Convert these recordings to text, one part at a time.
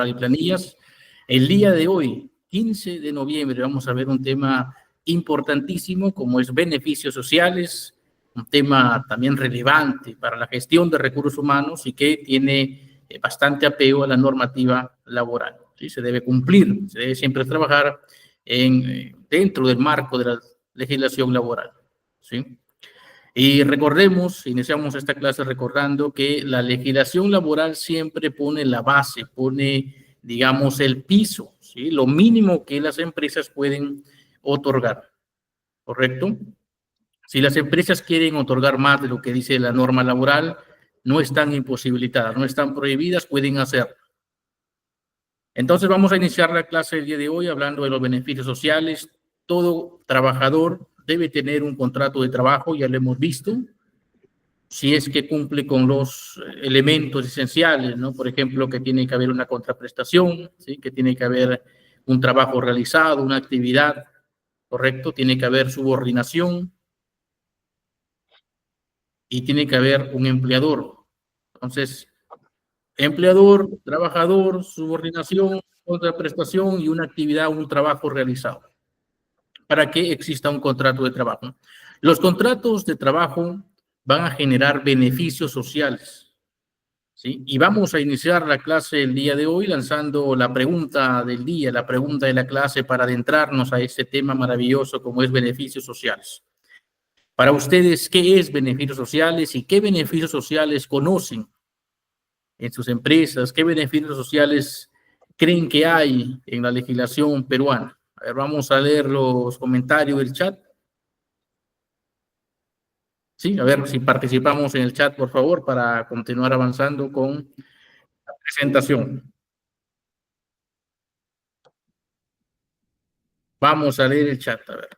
y planillas. El día de hoy, 15 de noviembre, vamos a ver un tema importantísimo como es beneficios sociales, un tema también relevante para la gestión de recursos humanos y que tiene bastante apego a la normativa laboral. ¿Sí? Se debe cumplir, se debe siempre trabajar dentro del marco de la legislación laboral. ¿Sí? Y recordemos, iniciamos esta clase recordando que la legislación laboral siempre pone la base, pone, digamos, el piso, ¿sí? Lo mínimo que las empresas pueden otorgar, ¿correcto? Si las empresas quieren otorgar más de lo que dice la norma laboral, no están imposibilitadas, no están prohibidas, pueden hacerlo. Entonces vamos a iniciar la clase del día de hoy hablando de los beneficios sociales. Todo trabajador debe tener un contrato de trabajo, ya lo hemos visto, si es que cumple con los elementos esenciales, ¿no? Por ejemplo, que tiene que haber una contraprestación, ¿sí? Que tiene que haber un trabajo realizado, una actividad, ¿correcto? Tiene que haber subordinación y tiene que haber un empleador. Entonces, empleador, trabajador, subordinación, contraprestación y una actividad, un trabajo realizado, para que exista un contrato de trabajo. Los contratos de trabajo van a generar beneficios sociales. ¿Sí? Y vamos a iniciar la clase el día de hoy lanzando la pregunta del día, la pregunta de la clase para adentrarnos a este tema maravilloso como es beneficios sociales. Para ustedes, ¿qué es beneficios sociales y qué beneficios sociales conocen en sus empresas? ¿Qué beneficios sociales creen que hay en la legislación peruana? A ver, vamos a leer los comentarios del chat. Sí, a ver si participamos en el chat, por favor, para continuar avanzando con la presentación. Vamos a leer el chat, a ver.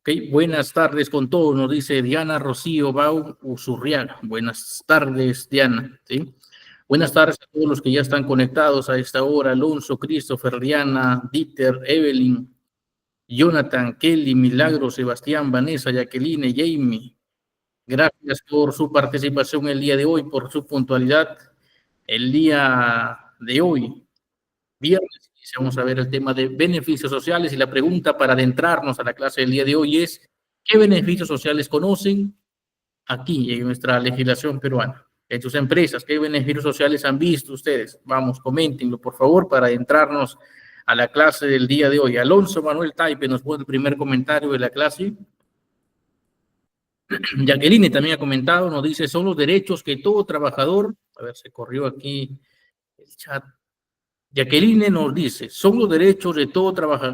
Ok, buenas tardes con todos, nos dice Diana Rocío Bau Usurriaga. Buenas tardes, Diana. ¿Sí? Buenas tardes a todos los que ya están conectados a esta hora. Alonso, Christopher, Diana, Dieter, Evelyn, Jonathan, Kelly, Milagro, Sebastián, Vanessa, Jacqueline, Jamie. Gracias por su participación el día de hoy, por su puntualidad el día de hoy. Viernes vamos a ver el tema de beneficios sociales y la pregunta para adentrarnos a la clase del día de hoy es ¿qué beneficios sociales conocen aquí en nuestra legislación peruana? En sus empresas, ¿qué beneficios sociales han visto ustedes? Vamos, coméntenlo por favor para adentrarnos a la clase del día de hoy. Alonso Manuel Taipe nos pone el primer comentario de la clase. Jacqueline también ha comentado, nos dice, son los derechos que todo trabajador, a ver, se corrió aquí el chat. Jacqueline nos dice, son los derechos de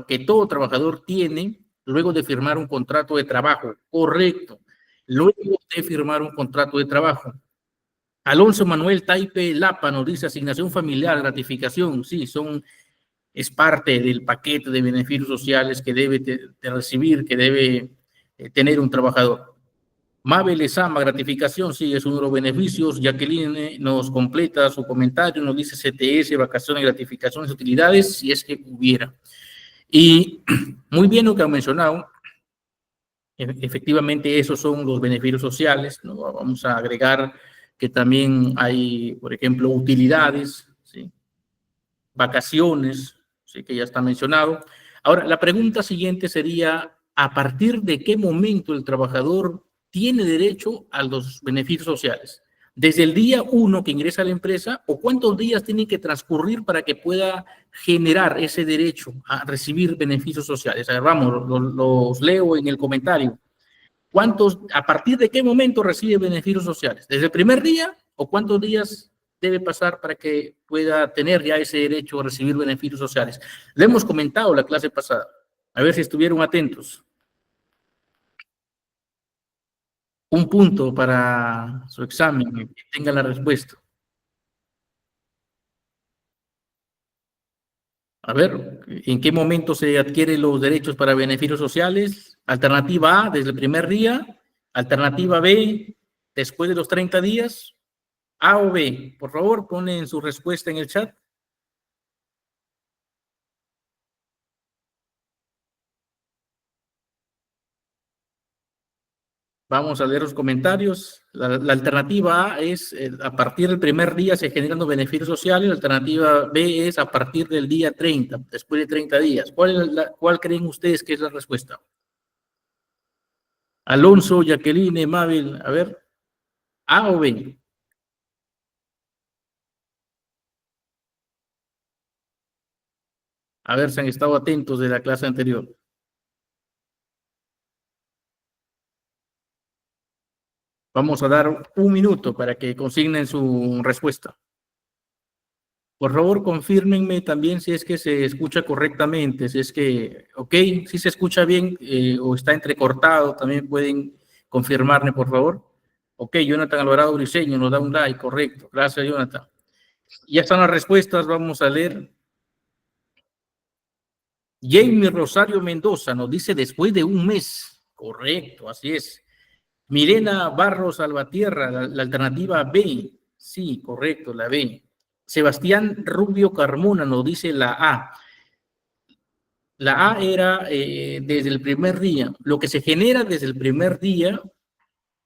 que todo trabajador tiene luego de firmar un contrato de trabajo. Correcto. Luego de firmar un contrato de trabajo. Alonso Manuel Taipe Lapa nos dice, asignación familiar, gratificación. Sí, es parte del paquete de beneficios sociales que debe de recibir, que debe tener un trabajador. Mabel Lezama, gratificación, sí, es uno de los beneficios. Jacqueline nos completa su comentario, nos dice CTS, vacaciones, gratificaciones, utilidades, si es que hubiera. Y muy bien lo que han mencionado, efectivamente esos son los beneficios sociales, ¿no? Vamos a agregar que también hay, por ejemplo, utilidades, ¿sí? Vacaciones, ¿sí? Que ya está mencionado. Ahora, la pregunta siguiente sería, ¿a partir de qué momento el trabajador tiene derecho a los beneficios sociales? ¿Desde el día 1 que ingresa a la empresa o cuántos días tienen que transcurrir para que pueda generar ese derecho a recibir beneficios sociales? A ver, vamos, los leo en el comentario. ¿A partir de qué momento recibe beneficios sociales? ¿Desde el primer día o cuántos días debe pasar para que pueda tener ya ese derecho a recibir beneficios sociales? Le hemos comentado la clase pasada. A ver si estuvieron atentos. Un punto para su examen, que tenga la respuesta. A ver, ¿en qué momento se adquieren los derechos para beneficios sociales? Alternativa A, desde el primer día. Alternativa B, después de los 30 días. A o B. Por favor, ponen su respuesta en el chat. Vamos a leer los comentarios. La alternativa A es, a partir del primer día se generan los beneficios sociales. La alternativa B es a partir del día 30, después de 30 días. ¿Cuál creen ustedes que es la respuesta? Alonso, Jacqueline, Mabel, a ver, ¿A o B? A ver si han estado atentos de la clase anterior. Vamos a dar un minuto para que consignen su respuesta. Por favor, confírmenme también si es que se escucha correctamente, si es que, ok, si se escucha bien o está entrecortado, también pueden confirmarme, por favor. Ok, Jonathan Alvarado Briceño nos da un like, correcto. Gracias, Jonathan. Ya están las respuestas, vamos a leer. Jamie Rosario Mendoza nos dice después de un mes. Correcto, así es. Milena Barros Salvatierra, la alternativa B. Sí, correcto, la B. Sebastián Rubio Carmona nos dice la A. La A era desde el primer día. Lo que se genera desde el primer día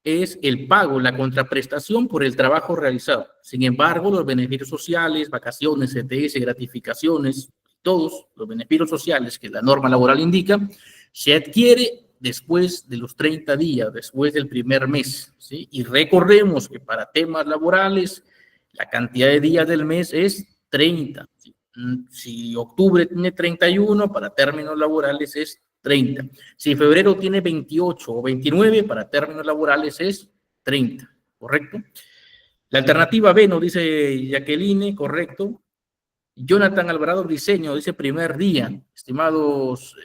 es el pago, la contraprestación por el trabajo realizado. Sin embargo, los beneficios sociales, vacaciones, CTS, gratificaciones, todos los beneficios sociales que la norma laboral indica, se adquiere después de los 30 días, después del primer mes, ¿sí? Y recordemos que para temas laborales, la cantidad de días del mes es 30. ¿Sí? Si octubre tiene 31, para términos laborales es 30. Si febrero tiene 28 o 29, para términos laborales es 30, ¿correcto? La alternativa B nos dice Jacqueline, correcto. Jonathan Alvarado Briceño dice primer día. Estimados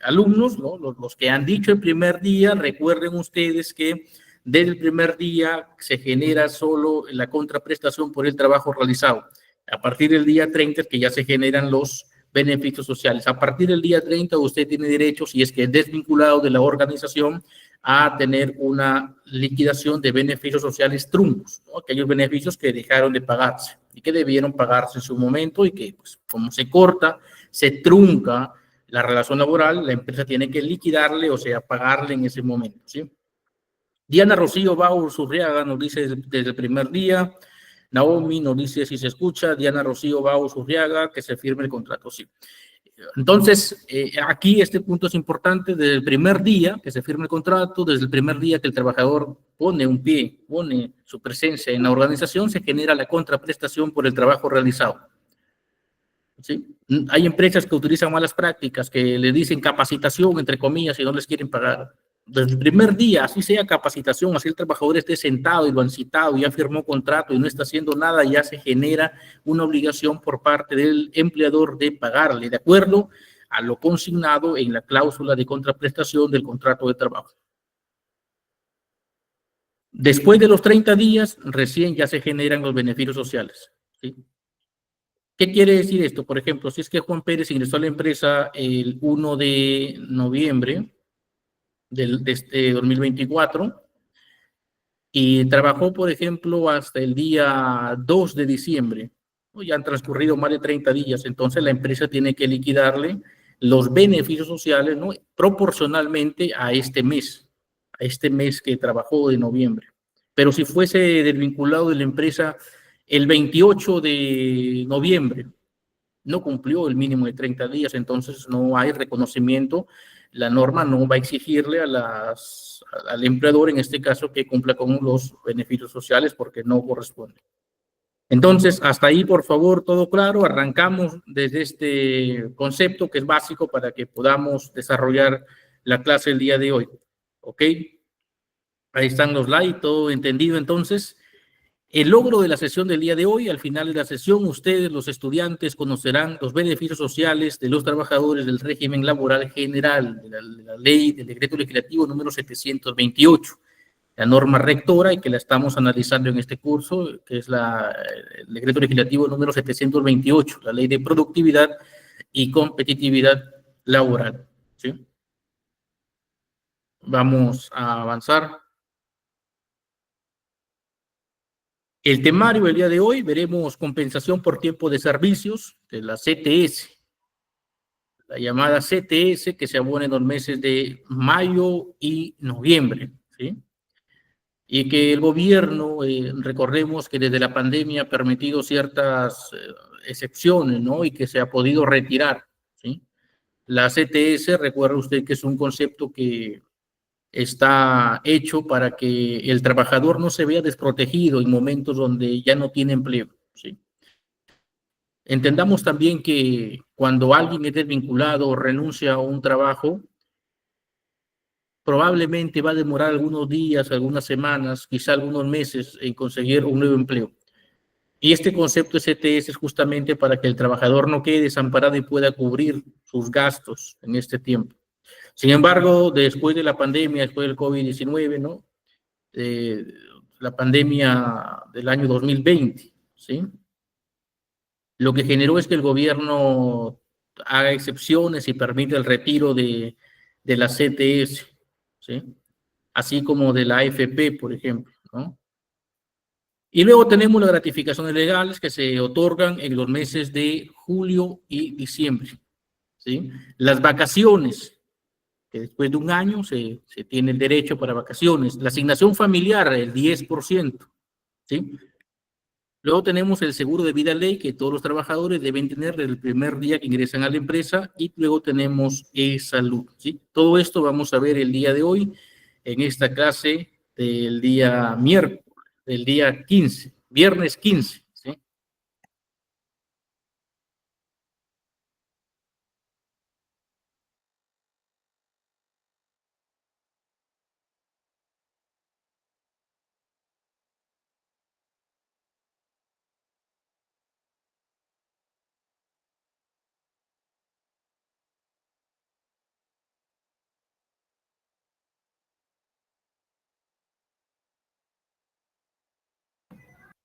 alumnos, ¿no? Los que han dicho el primer día, recuerden ustedes que desde el primer día se genera solo la contraprestación por el trabajo realizado. A partir del día 30 es que ya se generan los beneficios sociales. A partir del día 30 usted tiene derecho, si es que es desvinculado de la organización, a tener una liquidación de beneficios sociales truncos, ¿no? Aquellos beneficios que dejaron de pagarse y que debieron pagarse en su momento y que, pues, como se corta, se trunca la relación laboral, la empresa tiene que liquidarle, o sea, pagarle en ese momento, ¿sí? Diana Rocío Bau Surriaga nos dice desde el primer día. Naomi nos dice si se escucha. Diana Rocío Bau Surriaga, que se firme el contrato, sí. Entonces, aquí este punto es importante. Desde el primer día que se firme el contrato, desde el primer día que el trabajador pone un pie, pone su presencia en la organización, se genera la contraprestación por el trabajo realizado. ¿Sí? Hay empresas que utilizan malas prácticas, que le dicen capacitación, entre comillas, y no les quieren pagar. Desde el primer día, así sea capacitación, así el trabajador esté sentado y lo han citado, ya firmó contrato y no está haciendo nada, ya se genera una obligación por parte del empleador de pagarle, de acuerdo a lo consignado en la cláusula de contraprestación del contrato de trabajo. Después de los 30 días, recién ya se generan los beneficios sociales, ¿sí? ¿Qué quiere decir esto? Por ejemplo, si es que Juan Pérez ingresó a la empresa el 1 de noviembre de este 2024 y trabajó, por ejemplo, hasta el día 2 de diciembre, ¿no? Ya han transcurrido más de 30 días, entonces la empresa tiene que liquidarle los beneficios sociales, ¿no? Proporcionalmente a este mes que trabajó de noviembre. Pero si fuese desvinculado de la empresa el 28 de noviembre, no cumplió el mínimo de 30 días, entonces no hay reconocimiento. La norma no va a exigirle al empleador, en este caso, que cumpla con los beneficios sociales porque no corresponde. Entonces, hasta ahí, por favor, todo claro. Arrancamos desde este concepto que es básico para que podamos desarrollar la clase el día de hoy. ¿Ok? Ahí están los likes, todo entendido entonces. El logro de la sesión del día de hoy, al final de la sesión, ustedes, los estudiantes, conocerán los beneficios sociales de los trabajadores del régimen laboral general, de la ley del decreto legislativo número 728, la norma rectora, y que la estamos analizando en este curso, que es el decreto legislativo número 728, la ley de productividad y competitividad laboral, ¿sí? Vamos a avanzar. El temario del día de hoy veremos compensación por tiempo de servicios de la CTS, la llamada CTS que se abona en los meses de mayo y noviembre. ¿sí? Y que el gobierno, recordemos que desde la pandemia ha permitido ciertas excepciones, ¿no? Y que se ha podido retirar, ¿sí? La CTS, recuerda usted que es un concepto que está hecho para que el trabajador no se vea desprotegido en momentos donde ya no tiene empleo, ¿sí? Entendamos también que cuando alguien es desvinculado o renuncia a un trabajo, probablemente va a demorar algunos días, algunas semanas, quizá algunos meses en conseguir un nuevo empleo. Y este concepto de CTS es justamente para que el trabajador no quede desamparado y pueda cubrir sus gastos en este tiempo. Sin embargo, después de la pandemia, después del COVID-19, ¿no? Eh, la pandemia del año 2020, ¿sí? Lo que generó es que el gobierno haga excepciones y permita el retiro de la CTS, ¿sí? Así como de la AFP, por ejemplo, ¿no? Y luego tenemos las gratificaciones legales que se otorgan en los meses de julio y diciembre, ¿sí? Las vacaciones, que después de un año se tiene el derecho para vacaciones. La asignación familiar, el 10%, ¿sí? Luego tenemos el seguro de vida ley que todos los trabajadores deben tener desde el primer día que ingresan a la empresa, y luego tenemos salud, ¿sí? Todo esto vamos a ver el día de hoy en esta clase del día miércoles, del día 15, viernes 15, ¿sí?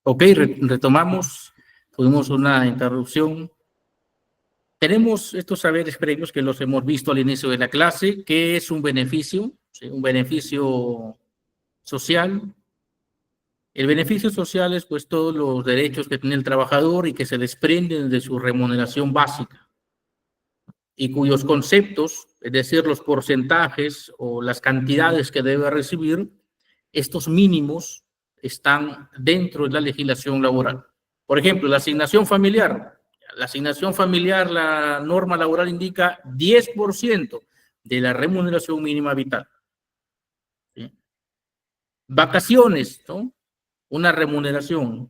Ok, retomamos, tuvimos una interrupción. Tenemos estos saberes previos que los hemos visto al inicio de la clase. ¿Qué es un beneficio? ¿Sí? Un beneficio social. El beneficio social es pues todos los derechos que tiene el trabajador y que se desprenden de su remuneración básica, y cuyos conceptos, es decir, los porcentajes o las cantidades que debe recibir, estos mínimos están dentro de la legislación laboral. Por ejemplo, la asignación familiar. La asignación familiar, la norma laboral indica 10% de la remuneración mínima vital, ¿sí? Vacaciones, ¿no? Una remuneración.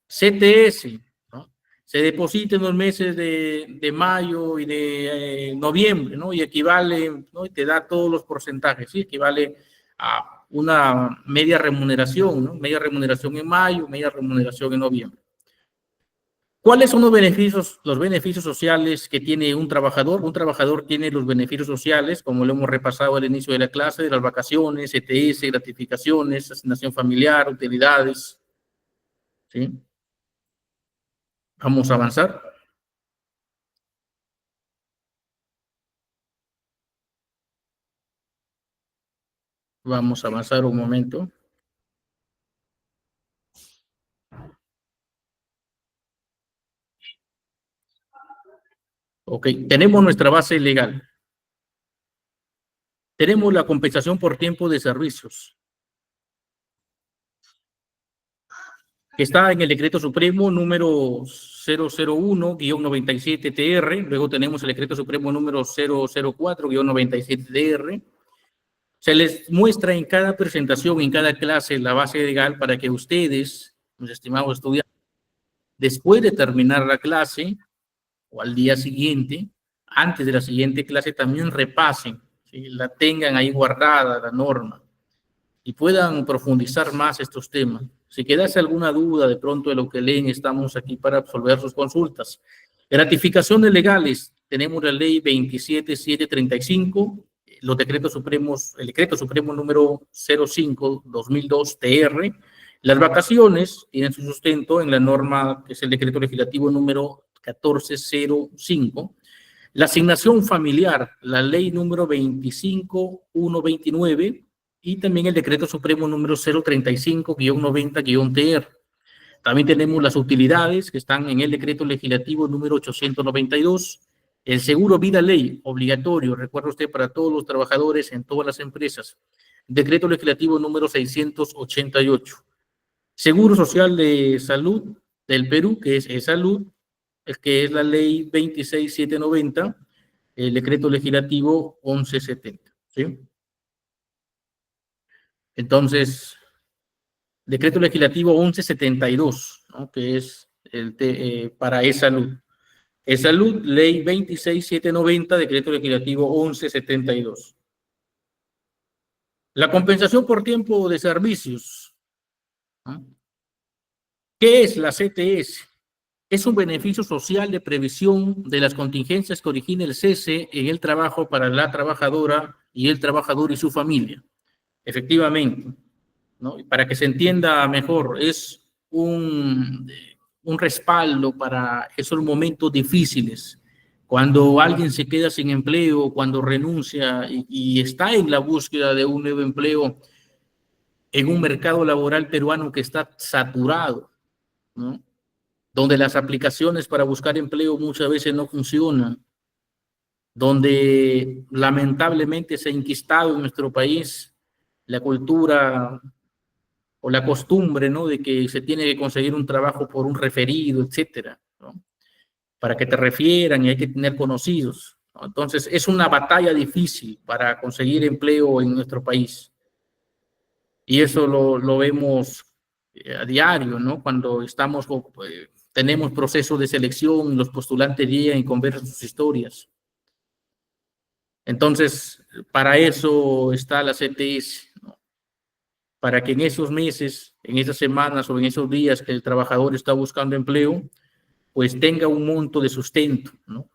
CTS, ¿no? Se deposita en los meses de mayo y de noviembre, ¿no? Y equivale, ¿no? Y te da todos los porcentajes, ¿sí? Equivale a una media remuneración, ¿no? Media remuneración en mayo, media remuneración en noviembre. ¿Cuáles son los beneficios sociales que tiene un trabajador? Un trabajador tiene los beneficios sociales, como lo hemos repasado al inicio de la clase, de las vacaciones, CTS, gratificaciones, asignación familiar, utilidades, ¿sí? Vamos a avanzar. Vamos a avanzar un momento. Ok, tenemos nuestra base legal. Tenemos la compensación por tiempo de servicios, que está en el decreto supremo número 001-97-TR. Luego tenemos el decreto supremo número 004-97-TR. Se les muestra en cada presentación, en cada clase, la base legal para que ustedes, mis estimados estudiantes, después de terminar la clase o al día siguiente, antes de la siguiente clase, también repasen, ¿sí? La tengan ahí guardada la norma y puedan profundizar más estos temas. Si quedase alguna duda de pronto de lo que leen, estamos aquí para absolver sus consultas. Gratificaciones legales, tenemos la ley 27735, los decretos supremos, el decreto supremo número 05-2002 TR. Las vacaciones tienen su sustento en la norma que es el decreto legislativo número 1405. La asignación familiar, la ley número 25129, y también el decreto supremo número 035-90-TR. También tenemos las utilidades que están en el decreto legislativo número 892. El seguro vida ley obligatorio, recuerda usted, para todos los trabajadores en todas las empresas. Decreto Legislativo número 688. Seguro Social de Salud del Perú, que es E-Salud, que es la ley 26790, el decreto legislativo 1170, ¿sí? Entonces, decreto legislativo 1172, ¿no? Que es para E-Salud. E-Salud, ley 26790, decreto legislativo 1172. La compensación por tiempo de servicios, ¿no? ¿Qué es la CTS? Es un beneficio social de previsión de las contingencias que origina el cese en el trabajo para la trabajadora y el trabajador y su familia. Efectivamente, ¿no? Para que se entienda mejor, es un respaldo para esos momentos difíciles. Cuando alguien se queda sin empleo, cuando renuncia y está en la búsqueda de un nuevo empleo en un mercado laboral peruano que está saturado, ¿no? Donde las aplicaciones para buscar empleo muchas veces no funcionan, donde lamentablemente se ha enquistado en nuestro país la cultura o la costumbre, ¿no? De que se tiene que conseguir un trabajo por un referido, etcétera, ¿no? Para que te refieran y hay que tener conocidos, ¿no? Entonces es una batalla difícil para conseguir empleo en nuestro país. Y eso lo vemos a diario, ¿no? Cuando tenemos procesos de selección, los postulantes llegan y conversan sus historias. Entonces, para eso está la CTS, ¿no? Para que en esos meses, en esas semanas o en esos días que el trabajador está buscando empleo, pues tenga un monto de sustento, ¿no?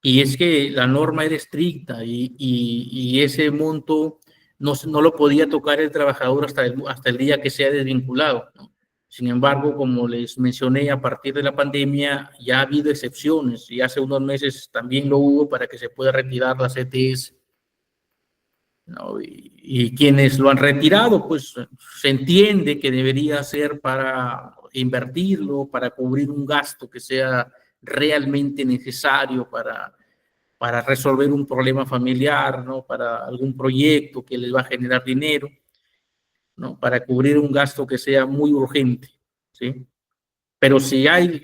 Y es que la norma era estricta y ese monto no lo podía tocar el trabajador hasta el día que sea desvinculado, ¿no? Sin embargo, como les mencioné, a partir de la pandemia ya ha habido excepciones y hace unos meses también lo hubo para que se pueda retirar la CTS, ¿no? Y quienes lo han retirado, pues se entiende que debería ser para invertirlo, para cubrir un gasto que sea realmente necesario para resolver un problema familiar, ¿no? Para algún proyecto que les va a generar dinero, ¿no? Para cubrir un gasto que sea muy urgente, ¿sí? Pero si hay,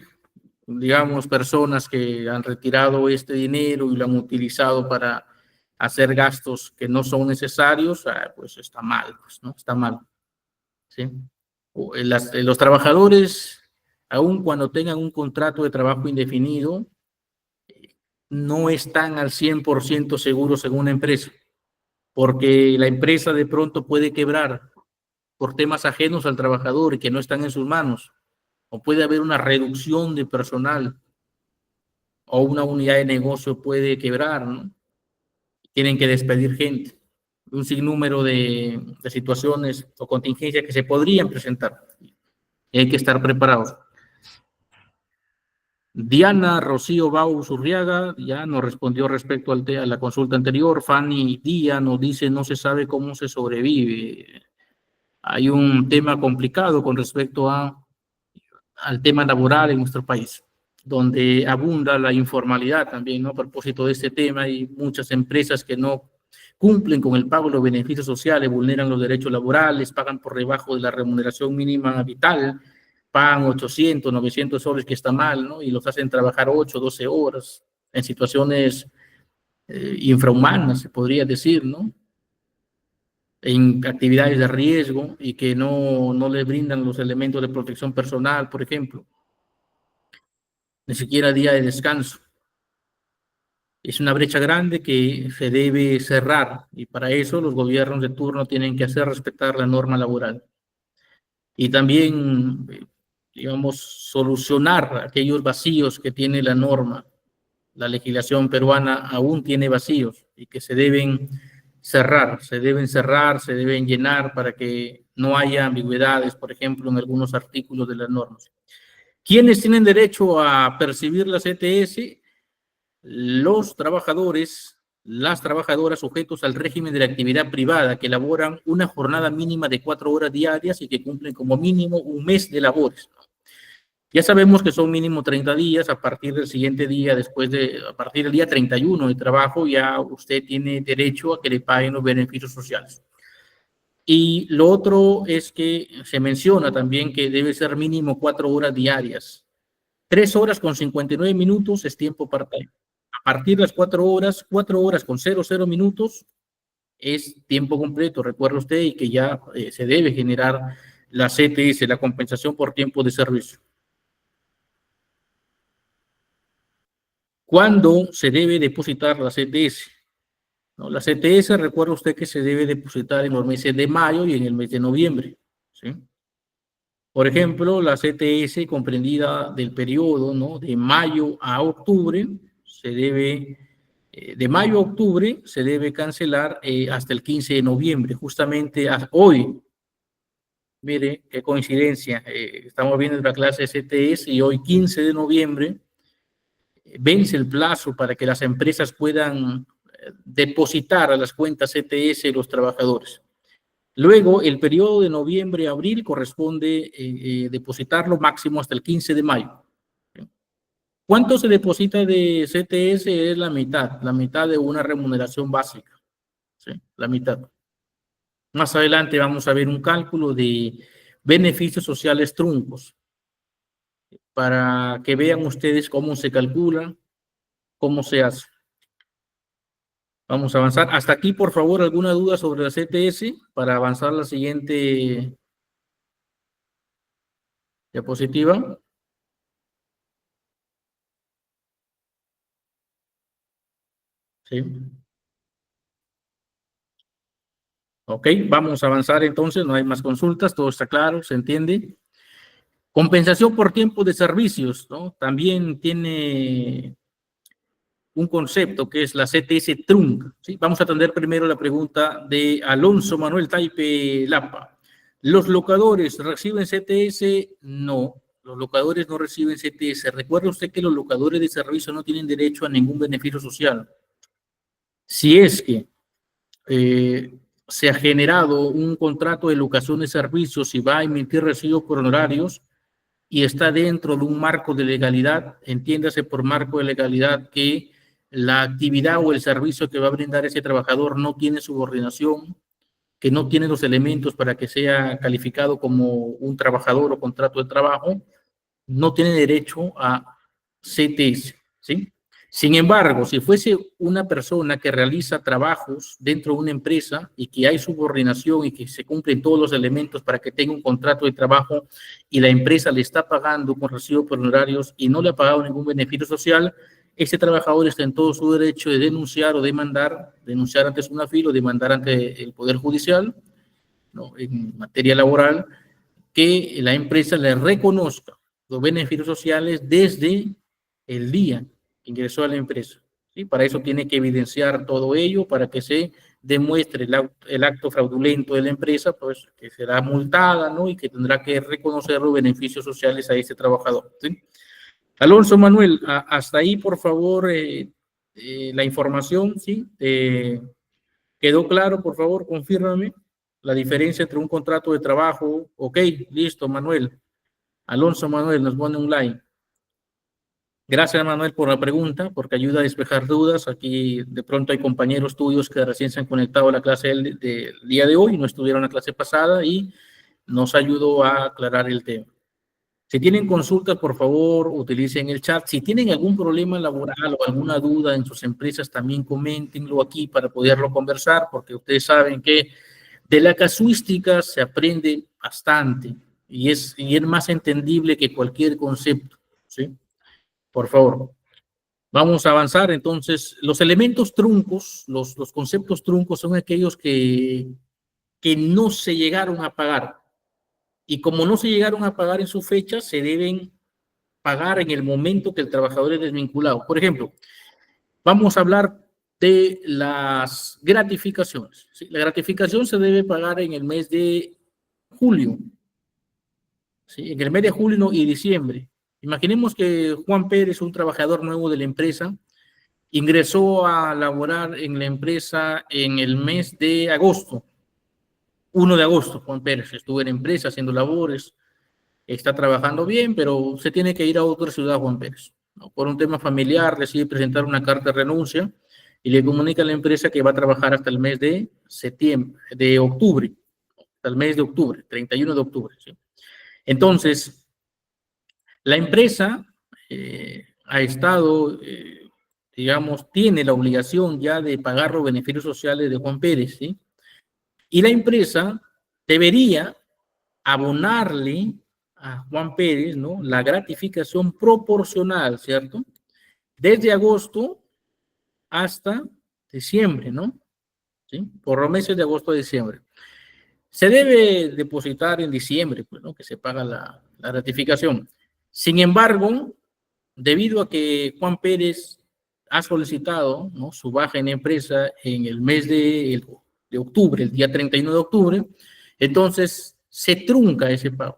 digamos, personas que han retirado este dinero y lo han utilizado para hacer gastos que no son necesarios, pues está mal, pues, ¿no? Está mal, ¿sí? Los trabajadores, aun cuando tengan un contrato de trabajo indefinido, no están al 100% seguros en una empresa, porque la empresa de pronto puede quebrar por temas ajenos al trabajador y que no están en sus manos, o puede haber una reducción de personal, o una unidad de negocio puede quebrar, ¿no? Tienen que despedir gente, un sinnúmero de situaciones o contingencias que se podrían presentar, y hay que estar preparados. Diana Rocío Bau Zurriaga ya nos respondió respecto a la consulta anterior. Fanny Díaz nos dice: no se sabe cómo se sobrevive. Hay un tema complicado con respecto al tema laboral en nuestro país, donde abunda la informalidad también, ¿no? A propósito de este tema, hay muchas empresas que no cumplen con el pago de los beneficios sociales, vulneran los derechos laborales, pagan por debajo de la remuneración mínima vital, pagan 800, 900 soles, que está mal, ¿no? Y los hacen trabajar 8, 12 horas en situaciones infrahumanas, se podría decir, ¿no? En actividades de riesgo y que no les brindan los elementos de protección personal, por ejemplo, ni siquiera día de descanso. Es una brecha grande que se debe cerrar y para eso los gobiernos de turno tienen que hacer respetar la norma laboral. Y también, digamos, solucionar aquellos vacíos que tiene la norma. La legislación peruana aún tiene vacíos y que se deben cerrar, se deben llenar para que no haya ambigüedades, por ejemplo, en algunos artículos de las normas. ¿Quiénes tienen derecho a percibir la CTS? Los trabajadores, las trabajadoras sujetos al régimen de la actividad privada que elaboran una jornada mínima de 4 horas diarias y que cumplen como mínimo un mes de labores. Ya sabemos que son mínimo 30 días, a partir del siguiente día, a partir del día 31 de trabajo, ya usted tiene derecho a que le paguen los beneficios sociales. Y lo otro es que se menciona también que debe ser mínimo 4 horas diarias. 3 horas con 59 minutos es tiempo part-time. A partir de las 4 horas, 4 horas con 00 minutos es tiempo completo. Recuerda usted y que ya se debe generar la CTS, la compensación por tiempo de servicio. ¿Cuándo se debe depositar la CTS? ¿No? La CTS, recuerda usted que se debe depositar en los meses de mayo y en el mes de noviembre. ¿Sí? Por ejemplo, la CTS comprendida del periodo, ¿no?, de mayo a octubre, de mayo a octubre se debe cancelar hasta el 15 de noviembre, justamente hoy. Mire, qué coincidencia, estamos viendo la clase de CTS y hoy 15 de noviembre vence el plazo para que las empresas puedan depositar a las cuentas CTS de los trabajadores. Luego, el periodo de noviembre a abril corresponde depositarlo máximo hasta el 15 de mayo. ¿Cuánto se deposita de CTS? Es la mitad de una remuneración básica. ¿Sí? La mitad. Más adelante vamos a ver un cálculo de beneficios sociales truncos para que vean ustedes cómo se calcula, cómo se hace. Vamos a avanzar. Hasta aquí, por favor, ¿alguna duda sobre la CTS para avanzar a la siguiente diapositiva? Sí. Ok, vamos a avanzar entonces, no hay más consultas, todo está claro, se entiende. Compensación por tiempo de servicios, ¿no? También tiene un concepto que es la CTS Trunk. ¿Sí? Vamos a atender primero la pregunta de Alonso Manuel Taipe Lapa. ¿Los locadores reciben CTS? No, los locadores no reciben CTS. Recuerde usted que los locadores de servicio no tienen derecho a ningún beneficio social. Si es que se ha generado un contrato de locación de servicios y va a emitir recibos por honorarios y está dentro de un marco de legalidad, entiéndase por marco de legalidad que la actividad o el servicio que va a brindar ese trabajador no tiene subordinación, que no tiene los elementos para que sea calificado como un trabajador o contrato de trabajo, no tiene derecho a CTS, ¿sí? Sin embargo, si fuese una persona que realiza trabajos dentro de una empresa y que hay subordinación y que se cumplen todos los elementos para que tenga un contrato de trabajo y la empresa le está pagando con recibo por honorarios y no le ha pagado ningún beneficio social, ese trabajador está en todo su derecho de denunciar o demandar, denunciar ante SUNAFIL o demandar ante el Poder Judicial, ¿no?, en materia laboral, que la empresa le reconozca los beneficios sociales desde el día que ingresó a la empresa. ¿Sí? Para eso tiene que evidenciar todo ello, para que se demuestre el acto fraudulento de la empresa, pues que será multada, ¿no?, y que tendrá que reconocer los beneficios sociales a ese trabajador. ¿Sí? Alonso Manuel, hasta ahí, por favor, la información, ¿sí? ¿Quedó claro? Por favor, confírmame la diferencia entre un contrato de trabajo. Ok, listo, Manuel. Alonso Manuel nos pone un like. Gracias, Manuel, por la pregunta, porque ayuda a despejar dudas. Aquí de pronto hay compañeros tuyos que recién se han conectado a la clase del día de hoy, no estuvieron en la clase pasada y nos ayudó a aclarar el tema. Si tienen consultas, por favor, utilicen el chat. Si tienen algún problema laboral o alguna duda en sus empresas, también coméntenlo aquí para poderlo conversar, porque ustedes saben que de la casuística se aprende bastante y es más entendible que cualquier concepto, ¿sí? Por favor. Vamos a avanzar. Entonces, los elementos truncos, los conceptos truncos son aquellos que no se llegaron a pagar. Y como no se llegaron a pagar en su fecha, se deben pagar en el momento que el trabajador es desvinculado. Por ejemplo, vamos a hablar de las gratificaciones. ¿Sí? La gratificación se debe pagar en el mes de julio. ¿Sí? En el mes de julio y diciembre. Imaginemos que Juan Pérez, un trabajador nuevo de la empresa, ingresó a laborar en la empresa en el mes de agosto. 1 de agosto, Juan Pérez estuvo en la empresa haciendo labores, está trabajando bien, pero se tiene que ir a otra ciudad, Juan Pérez, ¿no? Por un tema familiar, decide presentar una carta de renuncia y le comunica a la empresa que va a trabajar hasta el mes de septiembre, de octubre. el mes de octubre, 31 de octubre. ¿Sí? Entonces, la empresa ha estado, digamos, tiene la obligación ya de pagar los beneficios sociales de Juan Pérez, ¿sí? Y la empresa debería abonarle a Juan Pérez, ¿no? La gratificación proporcional, ¿cierto? Desde agosto hasta diciembre, ¿no? ¿Sí? Por los meses de agosto a diciembre. Se debe depositar en diciembre, pues, ¿no? Que se paga la gratificación. Sin embargo, debido a que Juan Pérez ha solicitado, ¿no? Su baja en empresa en el mes de octubre, el día 31 de octubre, entonces se trunca ese pago.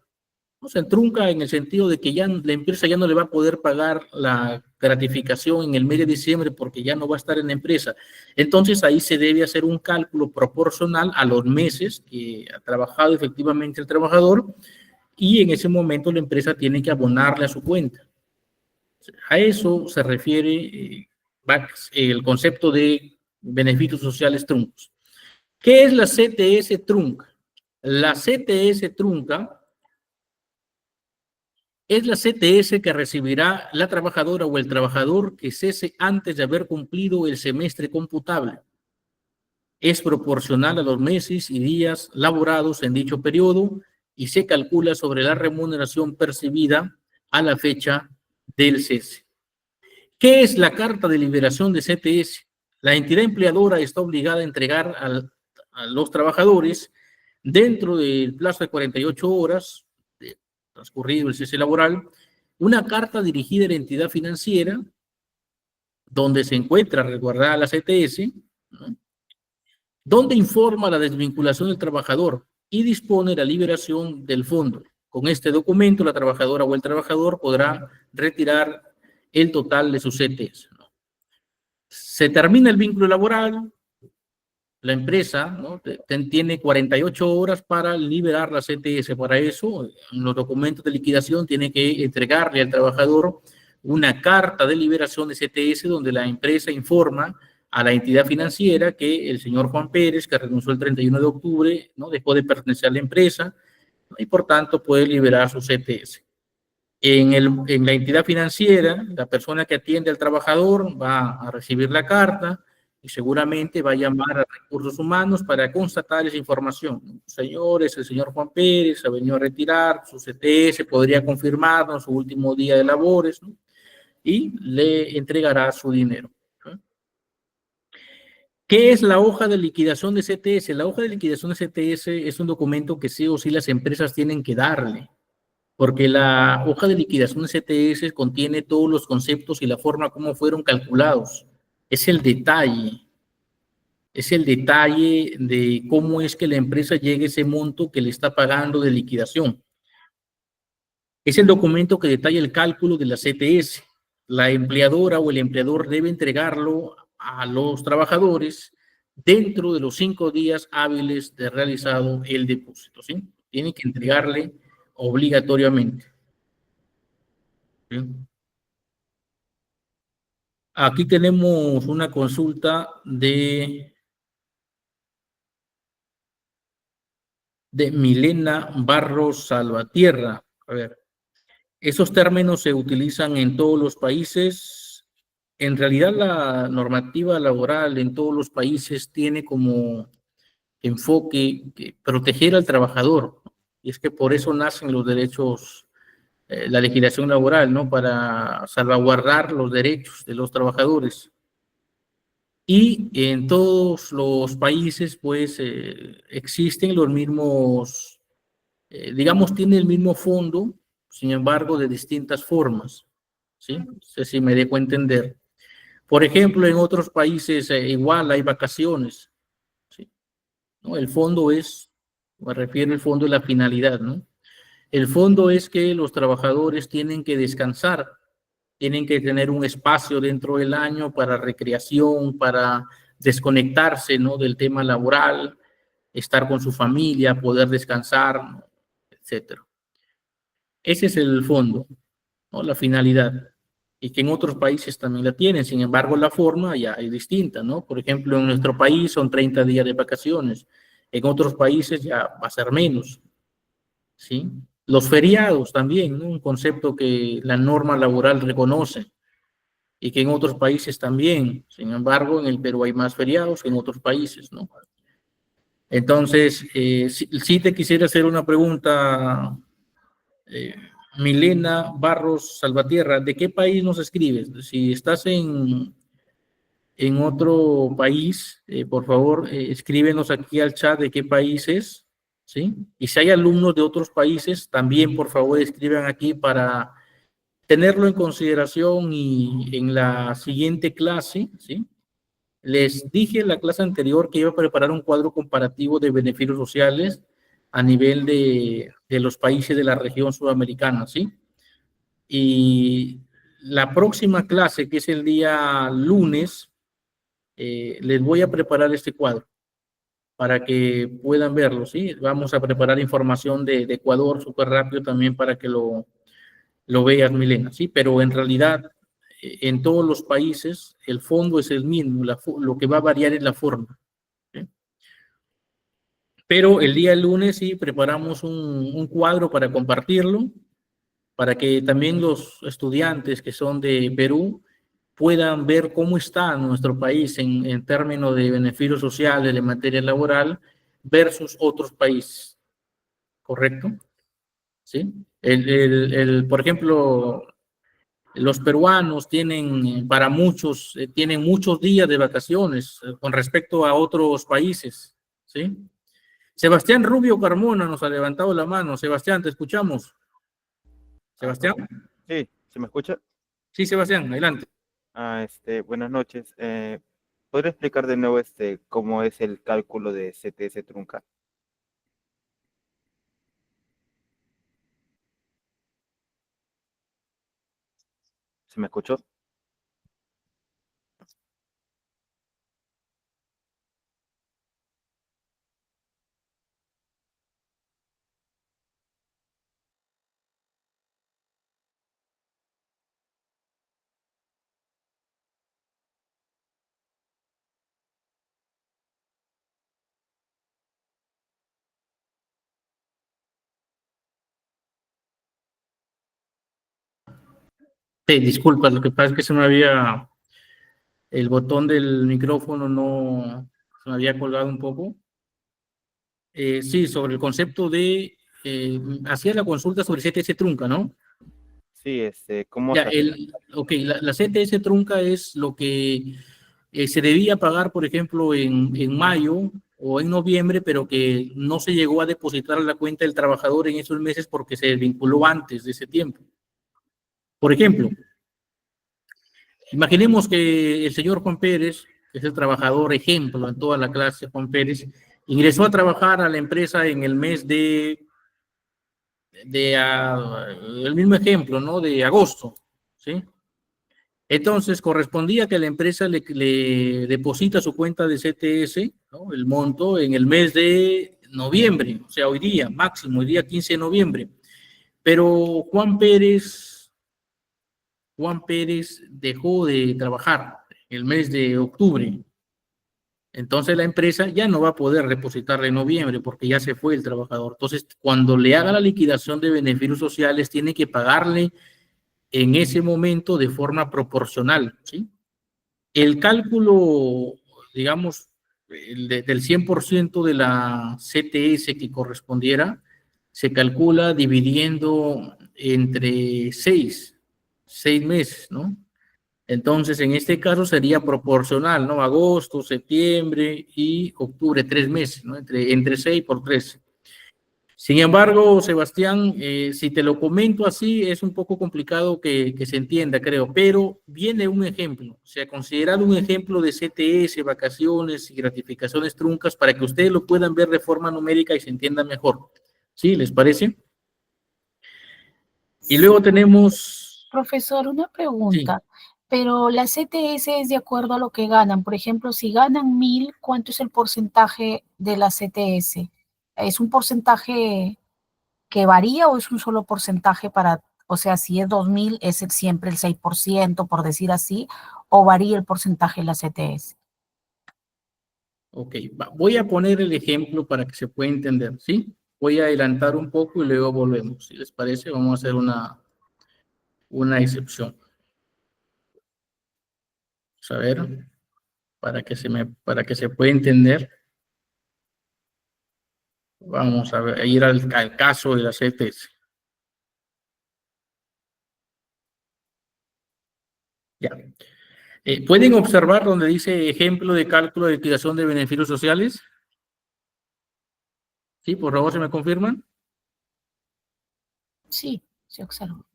¿No? Se trunca en el sentido de que ya la empresa ya no le va a poder pagar la gratificación en el mes de diciembre porque ya no va a estar en la empresa. Entonces ahí se debe hacer un cálculo proporcional a los meses que ha trabajado efectivamente el trabajador y en ese momento la empresa tiene que abonarle a su cuenta. A eso se refiere el concepto de beneficios sociales truncos. ¿Qué es la CTS trunca? La CTS trunca es la CTS que recibirá la trabajadora o el trabajador que cese antes de haber cumplido el semestre computable. Es proporcional a los meses y días laborados en dicho periodo y se calcula sobre la remuneración percibida a la fecha del cese. ¿Qué es la carta de liberación de CTS? La entidad empleadora está obligada a entregar a los trabajadores dentro del plazo de 48 horas de transcurrido el cese laboral una carta dirigida a la entidad financiera donde se encuentra resguardada la CTS, ¿no? Donde informa la desvinculación del trabajador y dispone la liberación del fondo. Con este documento, la trabajadora o el trabajador podrá retirar el total de sus CTS. ¿No? Se termina el vínculo laboral, la empresa, ¿no? Tiene 48 horas para liberar la CTS. Para eso, en los documentos de liquidación, tiene que entregarle al trabajador una carta de liberación de CTS donde la empresa informa a la entidad financiera que el señor Juan Pérez, que renunció el 31 de octubre, ¿no? Dejó de pertenecer a la empresa, ¿no? Y por tanto puede liberar su CTS. En la entidad financiera, la persona que atiende al trabajador va a recibir la carta y seguramente va a llamar a recursos humanos para constatar esa información. Señores, el señor Juan Pérez ha venido a retirar su CTS, podría confirmarnos su último día de labores, ¿no? Y le entregará su dinero. ¿Qué es la hoja de liquidación de CTS? La hoja de liquidación de CTS es un documento que sí o sí las empresas tienen que darle, porque la hoja de liquidación de CTS contiene todos los conceptos y la forma como fueron calculados. Es el detalle de cómo es que la empresa llegue a ese monto que le está pagando de liquidación. Es el documento que detalla el cálculo de la CTS. La empleadora o el empleador debe entregarlo a los trabajadores dentro de los 5 días hábiles de realizado el depósito, ¿sí? Tiene que entregarle obligatoriamente. ¿Sí? Aquí tenemos una consulta de Milena Barros Salvatierra. A ver, esos términos se utilizan en todos los países. En realidad, la normativa laboral en todos los países tiene como enfoque proteger al trabajador. Y es que por eso nacen los derechos, la legislación laboral, ¿no? Para salvaguardar los derechos de los trabajadores. Y en todos los países, pues, existen los mismos, digamos, tiene el mismo fondo, sin embargo, de distintas formas, ¿sí? No sé si me dejo entender. Por ejemplo, en otros países igual hay vacaciones, ¿sí? ¿No? El fondo es, me refiero al fondo de la finalidad, ¿no? El fondo es que los trabajadores tienen que descansar, tienen que tener un espacio dentro del año para recreación, para desconectarse, ¿no? Del tema laboral, estar con su familia, poder descansar, ¿no? Etcétera. Ese es el fondo, ¿no? La finalidad. Y que en otros países también la tienen. Sin embargo, la forma ya es distinta, ¿no? Por ejemplo, en nuestro país son 30 días de vacaciones. En otros países ya va a ser menos, ¿sí? Los feriados también, ¿no? Un concepto que la norma laboral reconoce y que en otros países también. Sin embargo, en el Perú hay más feriados que en otros países, ¿no? Entonces, sí te quisiera hacer una pregunta, eh, Milena Barros Salvatierra, ¿de qué país nos escribes? Si estás en otro país, por favor, escríbenos aquí al chat de qué país es, ¿sí? Y si hay alumnos de otros países, también, por favor, escriban aquí para tenerlo en consideración y en la siguiente clase, ¿sí? Les dije en la clase anterior que iba a preparar un cuadro comparativo de beneficios sociales a nivel de los países de la región sudamericana, ¿sí? Y la próxima clase, que es el día lunes, les voy a preparar este cuadro para que puedan verlo, ¿sí? Vamos a preparar información de Ecuador súper rápido también para que lo veas, Milena, ¿sí? Pero en realidad, en todos los países, el fondo es el mismo, lo que va a variar es la forma, ¿sí? Pero el día lunes sí preparamos un cuadro para compartirlo, para que también los estudiantes que son de Perú puedan ver cómo está nuestro país en términos de beneficios sociales, de materia laboral, versus otros países, ¿correcto? ¿Sí? Por ejemplo, los peruanos tienen, para muchos, tienen muchos días de vacaciones con respecto a otros países, ¿sí? Sebastián Rubio Carmona nos ha levantado la mano. Sebastián, te escuchamos. Sebastián. Sí, ¿se me escucha? Sí, Sebastián, adelante. Buenas noches. ¿Podría explicar de nuevo cómo es el cálculo de CTS trunca? ¿Se me escuchó? Disculpa, lo que pasa es que se me había, el botón del micrófono no, se me había colgado un poco. Sí, sobre el concepto de, hacía la consulta sobre CTS trunca, ¿no? Sí, ¿cómo Ya, sacar? ok, la CTS trunca es lo que se debía pagar, por ejemplo, en mayo o en noviembre, pero que no se llegó a depositar a la cuenta del trabajador en esos meses porque se desvinculó antes de ese tiempo. Por ejemplo, imaginemos que el señor Juan Pérez, que es el trabajador ejemplo en toda la clase, Juan Pérez, ingresó a trabajar a la empresa en el mes el mismo ejemplo, ¿no? De agosto, ¿sí? Entonces, correspondía que la empresa le deposita su cuenta de CTS, ¿no? El monto en el mes de noviembre, o sea, hoy día, máximo, hoy día 15 de noviembre. Pero Juan Pérez dejó de trabajar el mes de octubre. Entonces la empresa ya no va a poder depositarle en noviembre porque ya se fue el trabajador. Entonces, cuando le haga la liquidación de beneficios sociales, tiene que pagarle en ese momento de forma proporcional, ¿sí? El cálculo, digamos, del 100% de la CTS que correspondiera, se calcula dividiendo entre seis meses, ¿no? Entonces, en este caso sería proporcional, ¿no? Agosto, septiembre y octubre, 3 meses, ¿no? Entre 6 por 3. Sin embargo, Sebastián, si te lo comento así, es un poco complicado que se entienda, creo, pero viene un ejemplo, o sea, considerado un ejemplo de CTS, vacaciones y gratificaciones truncas para que ustedes lo puedan ver de forma numérica y se entienda mejor. ¿Sí? ¿Les parece? Y Sí, luego tenemos, profesor, una sí, pregunta. Pero la CTS es de acuerdo a lo que ganan. Por ejemplo, si ganan 1.000, ¿cuánto es el porcentaje de la CTS? ¿Es un porcentaje que varía o es un solo porcentaje para, o sea, si es 2.000, es siempre el 6%, por decir así, o varía el porcentaje de la CTS? Ok, voy a poner el ejemplo para que se pueda entender, ¿sí? Voy a adelantar un poco y luego volvemos. Si les parece, vamos a hacer una excepción. Vamos a ver, para que se pueda entender. Vamos a ver, a ir al caso de la CTS. Ya. ¿Pueden observar donde dice ejemplo de cálculo de liquidación de beneficios sociales? Sí, por favor, ¿se me confirman? Sí, se observa.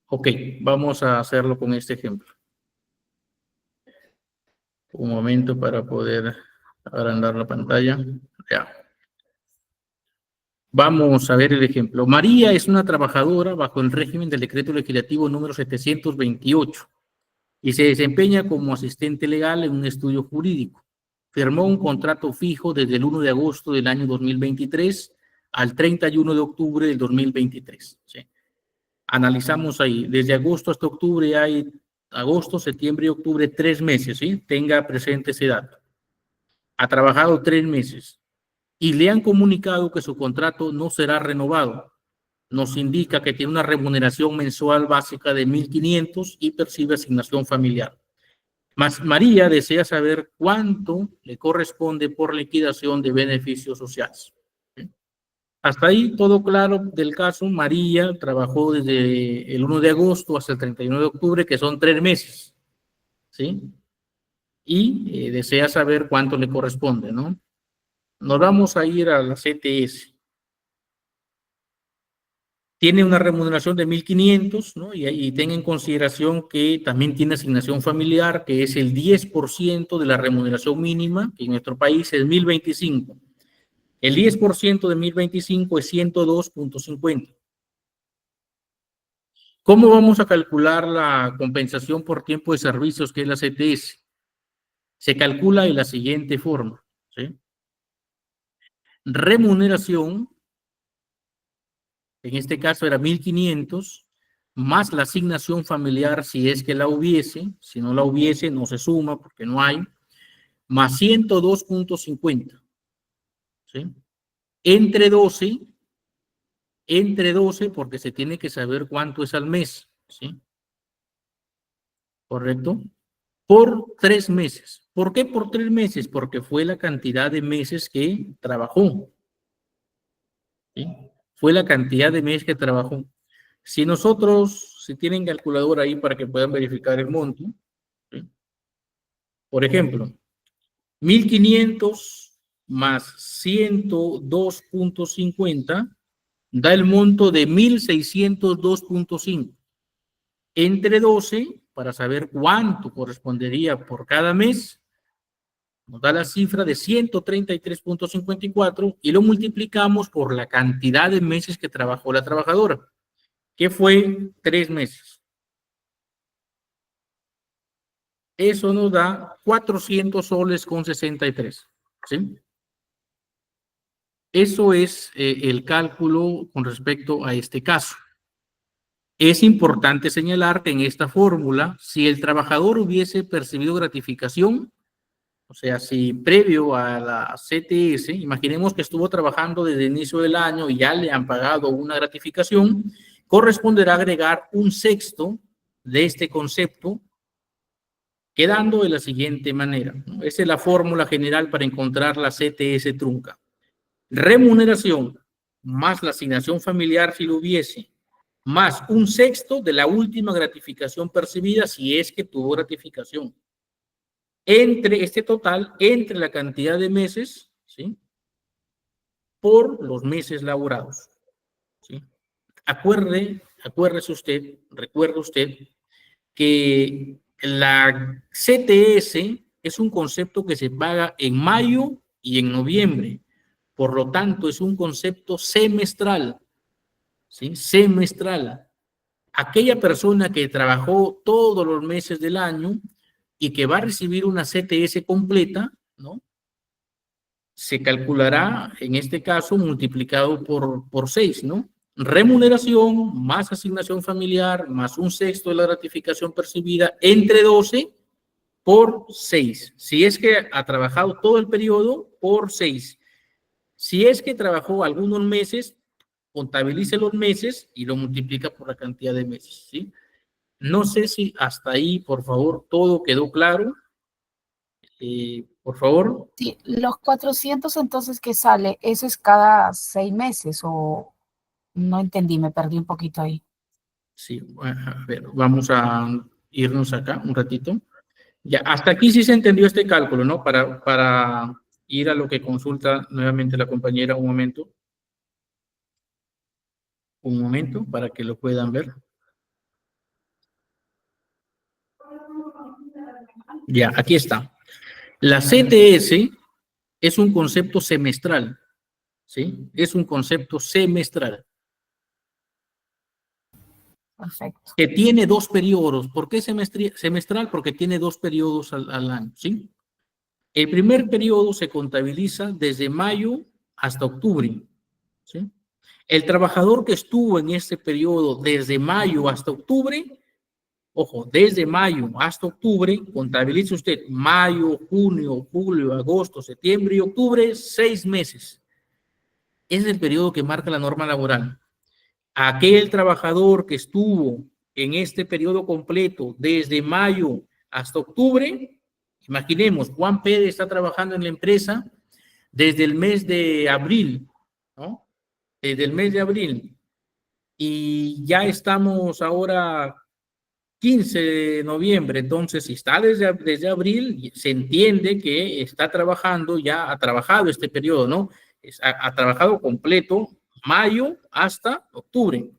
Ok, vamos a hacerlo con este ejemplo. Un momento para poder agrandar la pantalla. Ya. Vamos a ver el ejemplo. María es una trabajadora bajo el régimen del decreto legislativo número 728 y se desempeña como asistente legal en un estudio jurídico. Firmó un contrato fijo desde el 1 de agosto del año 2023 al 31 de octubre del 2023. ¿Sí? Analizamos ahí, desde agosto hasta octubre hay agosto, septiembre y octubre, 3 meses, ¿sí? Tenga presente ese dato. Ha trabajado 3 meses y le han comunicado que su contrato no será renovado. Nos indica que tiene una remuneración mensual básica de 1.500 y percibe asignación familiar. María desea saber cuánto le corresponde por liquidación de beneficios sociales. Hasta ahí todo claro del caso. María trabajó desde el 1 de agosto hasta el 31 de octubre, que son 3 meses, ¿sí? Y desea saber cuánto le corresponde, ¿no? Nos vamos a ir a la CTS. Tiene una remuneración de 1.500, ¿no? Y tenga en consideración que también tiene asignación familiar, que es el 10% de la remuneración mínima, que en nuestro país es 1.025. El 10% de 1.025 es 102.50. ¿Cómo vamos a calcular la compensación por tiempo de servicios, que es la CTS? Se calcula de la siguiente forma, ¿sí? Remuneración, en este caso era 1.500, más la asignación familiar si es que la hubiese. Si no la hubiese, no se suma porque no hay, más 102.50, ¿sí? Entre 12, porque se tiene que saber cuánto es al mes, ¿sí? ¿Correcto? Por 3 meses. ¿Por qué por 3 meses? Porque fue la cantidad de meses que trabajó, ¿sí? Fue la cantidad de meses que trabajó. Si tienen calculadora ahí para que puedan verificar el monto, ¿sí? Por ejemplo, 1.500 más 102.50 da el monto de 1.602.5. Entre 12, para saber cuánto correspondería por cada mes, nos da la cifra de 133.54 y lo multiplicamos por la cantidad de meses que trabajó la trabajadora, que fue 3 meses. Eso nos da 400 soles con 63, ¿sí? Eso es el cálculo con respecto a este caso. Es importante señalar que en esta fórmula, si el trabajador hubiese percibido gratificación, o sea, si previo a la CTS, imaginemos que estuvo trabajando desde el inicio del año y ya le han pagado una gratificación, corresponderá agregar un sexto de este concepto, quedando de la siguiente manera, ¿no? Esa es la fórmula general para encontrar la CTS trunca. Remuneración más la asignación familiar si lo hubiese, más un sexto de la última gratificación percibida si es que tuvo gratificación. Entre este total, entre la cantidad de meses, ¿sí? Por los meses laborados, ¿sí? Recuerde usted que la CTS es un concepto que se paga en mayo y en noviembre. Por lo tanto, es un concepto semestral, ¿sí? Semestral. Aquella persona que trabajó todos los meses del año y que va a recibir una CTS completa, ¿no? Se calculará, en este caso, multiplicado por 6, ¿no? Remuneración más asignación familiar más un sexto de la gratificación percibida entre 12 por 6. Si es que ha trabajado todo el periodo, por 6. Si es que trabajó algunos meses, contabilice los meses y lo multiplica por la cantidad de meses, ¿sí? No sé si hasta ahí, por favor, todo quedó claro. Por favor. Sí, los 400 entonces que sale, ¿eso es cada 6 meses o no entendí, me perdí un poquito ahí? Sí, a ver, vamos a irnos acá un ratito. Ya, hasta aquí sí se entendió este cálculo, ¿no? Para ir a lo que consulta nuevamente la compañera, un momento, para que lo puedan ver. Ya, aquí está. La CTS es un concepto semestral, ¿sí? Es un concepto semestral Perfecto. que tiene 2 periodos. ¿Por qué semestral? Porque tiene 2 periodos al año, ¿sí? El primer periodo se contabiliza desde mayo hasta octubre, ¿sí? El trabajador que estuvo en este periodo desde mayo hasta octubre, ojo, desde mayo hasta octubre, contabilice usted mayo, junio, julio, agosto, septiembre y octubre, 6 meses. Ese es el periodo que marca la norma laboral. Aquel trabajador que estuvo en este periodo completo desde mayo hasta octubre, imaginemos, Juan Pérez está trabajando en la empresa desde el mes de abril, ¿no? Desde el mes de abril. Y ya estamos ahora 15 de noviembre, entonces si está desde abril, se entiende que está trabajando, ya ha trabajado este periodo, ¿no? Ha trabajado completo mayo hasta octubre.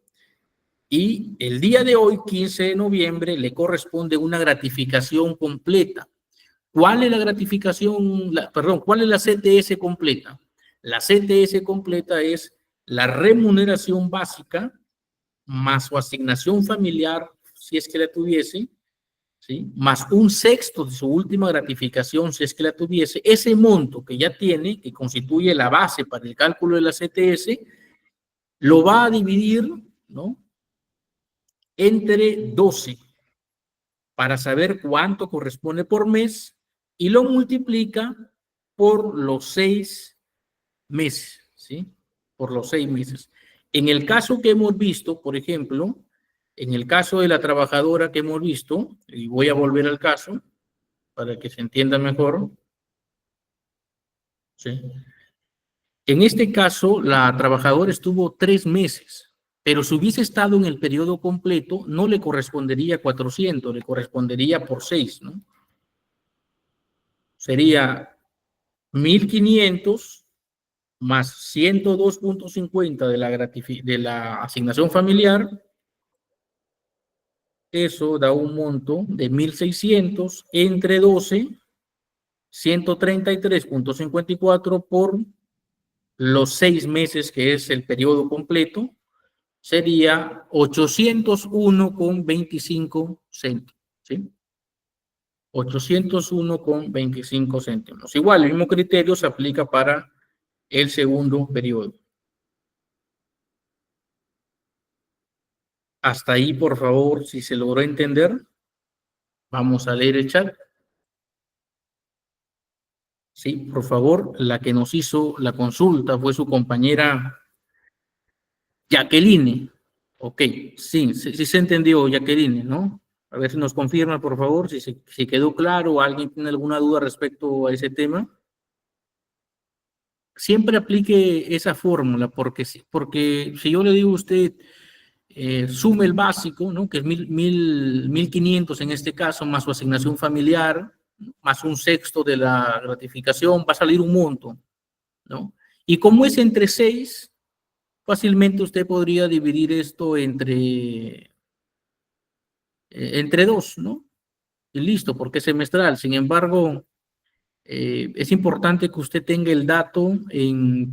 Y el día de hoy, 15 de noviembre, le corresponde una gratificación completa. ¿Cuál es la gratificación? Perdón, ¿cuál es la CTS completa? La CTS completa es la remuneración básica más su asignación familiar, si es que la tuviese, ¿sí? Más un sexto de su última gratificación, si es que la tuviese. Ese monto que ya tiene, que constituye la base para el cálculo de la CTS, lo va a dividir, ¿no?, entre 12 para saber cuánto corresponde por mes y lo multiplica por los 6 meses, ¿sí? Por los 6 meses. En el caso que hemos visto, por ejemplo, en el caso de la trabajadora que hemos visto, y voy a volver al caso para que se entienda mejor, ¿sí? En este caso, la trabajadora estuvo 3 meses, pero si hubiese estado en el periodo completo, no le correspondería 400, le correspondería por 6, ¿no? Sería 1.500 más 102.50 de la asignación familiar. Eso da un monto de 1.600 entre 12, 133.54 por los 6 meses, que es el periodo completo, sería 801,25 céntimos, ¿sí? 801,25 céntimos. Igual, el mismo criterio se aplica para el segundo periodo. Hasta ahí, por favor, si se logró entender, vamos a leer el chat. Sí, por favor, la que nos hizo la consulta fue su compañera Jacqueline. Ok, sí se entendió, Jacqueline, ¿no? A ver si nos confirma, por favor, si quedó claro o alguien tiene alguna duda respecto a ese tema. Siempre aplique esa fórmula, porque si yo le digo a usted, sume el básico, ¿no?, que es 1.500 en este caso, más su asignación familiar, más un sexto de la gratificación, va a salir un monto, ¿no? Y como es entre 6, fácilmente usted podría dividir esto entre 2, ¿no? Y listo, porque es semestral. Sin embargo, es importante que usted tenga el dato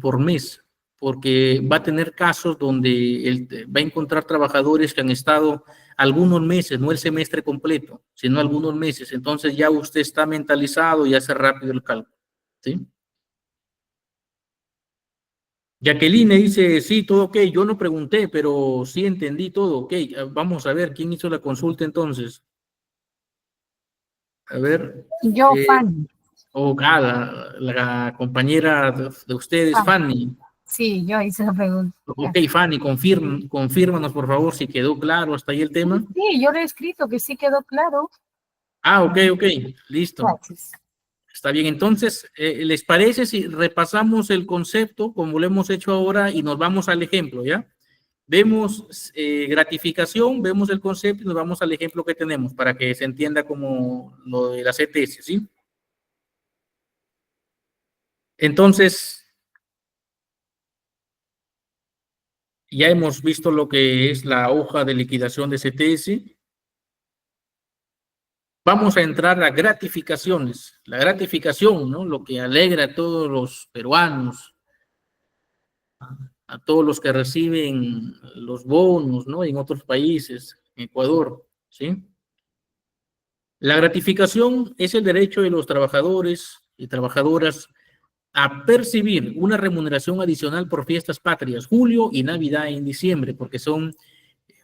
por mes, porque va a tener casos donde va a encontrar trabajadores que han estado algunos meses, no el semestre completo, sino algunos meses. Entonces ya usted está mentalizado y hace rápido el cálculo, ¿sí? Jacqueline dice, sí, todo ok, yo no pregunté, pero sí entendí todo, ok. Vamos a ver quién hizo la consulta entonces. A ver. Yo, eh, Fanny. la compañera de ustedes, Ah, Fanny. sí, yo hice la pregunta. Ya. Ok, Fanny, confírmanos por favor si quedó claro hasta ahí el tema. Sí, yo le he escrito que sí quedó claro. Ah, ok, listo. Gracias. Está bien, entonces, ¿les parece si repasamos el concepto como lo hemos hecho ahora y nos vamos al ejemplo, ya? Vemos gratificación, vemos el concepto y nos vamos al ejemplo que tenemos para que se entienda como lo de las ETS, ¿sí? Entonces, ya hemos visto lo que es la hoja de liquidación de CTS. Vamos a entrar a gratificaciones. La gratificación, ¿no? Lo que alegra a todos los peruanos, a todos los que reciben los bonos, ¿no? En otros países, en Ecuador, ¿sí? La gratificación es el derecho de los trabajadores y trabajadoras a percibir una remuneración adicional por fiestas patrias, julio y Navidad en diciembre, porque son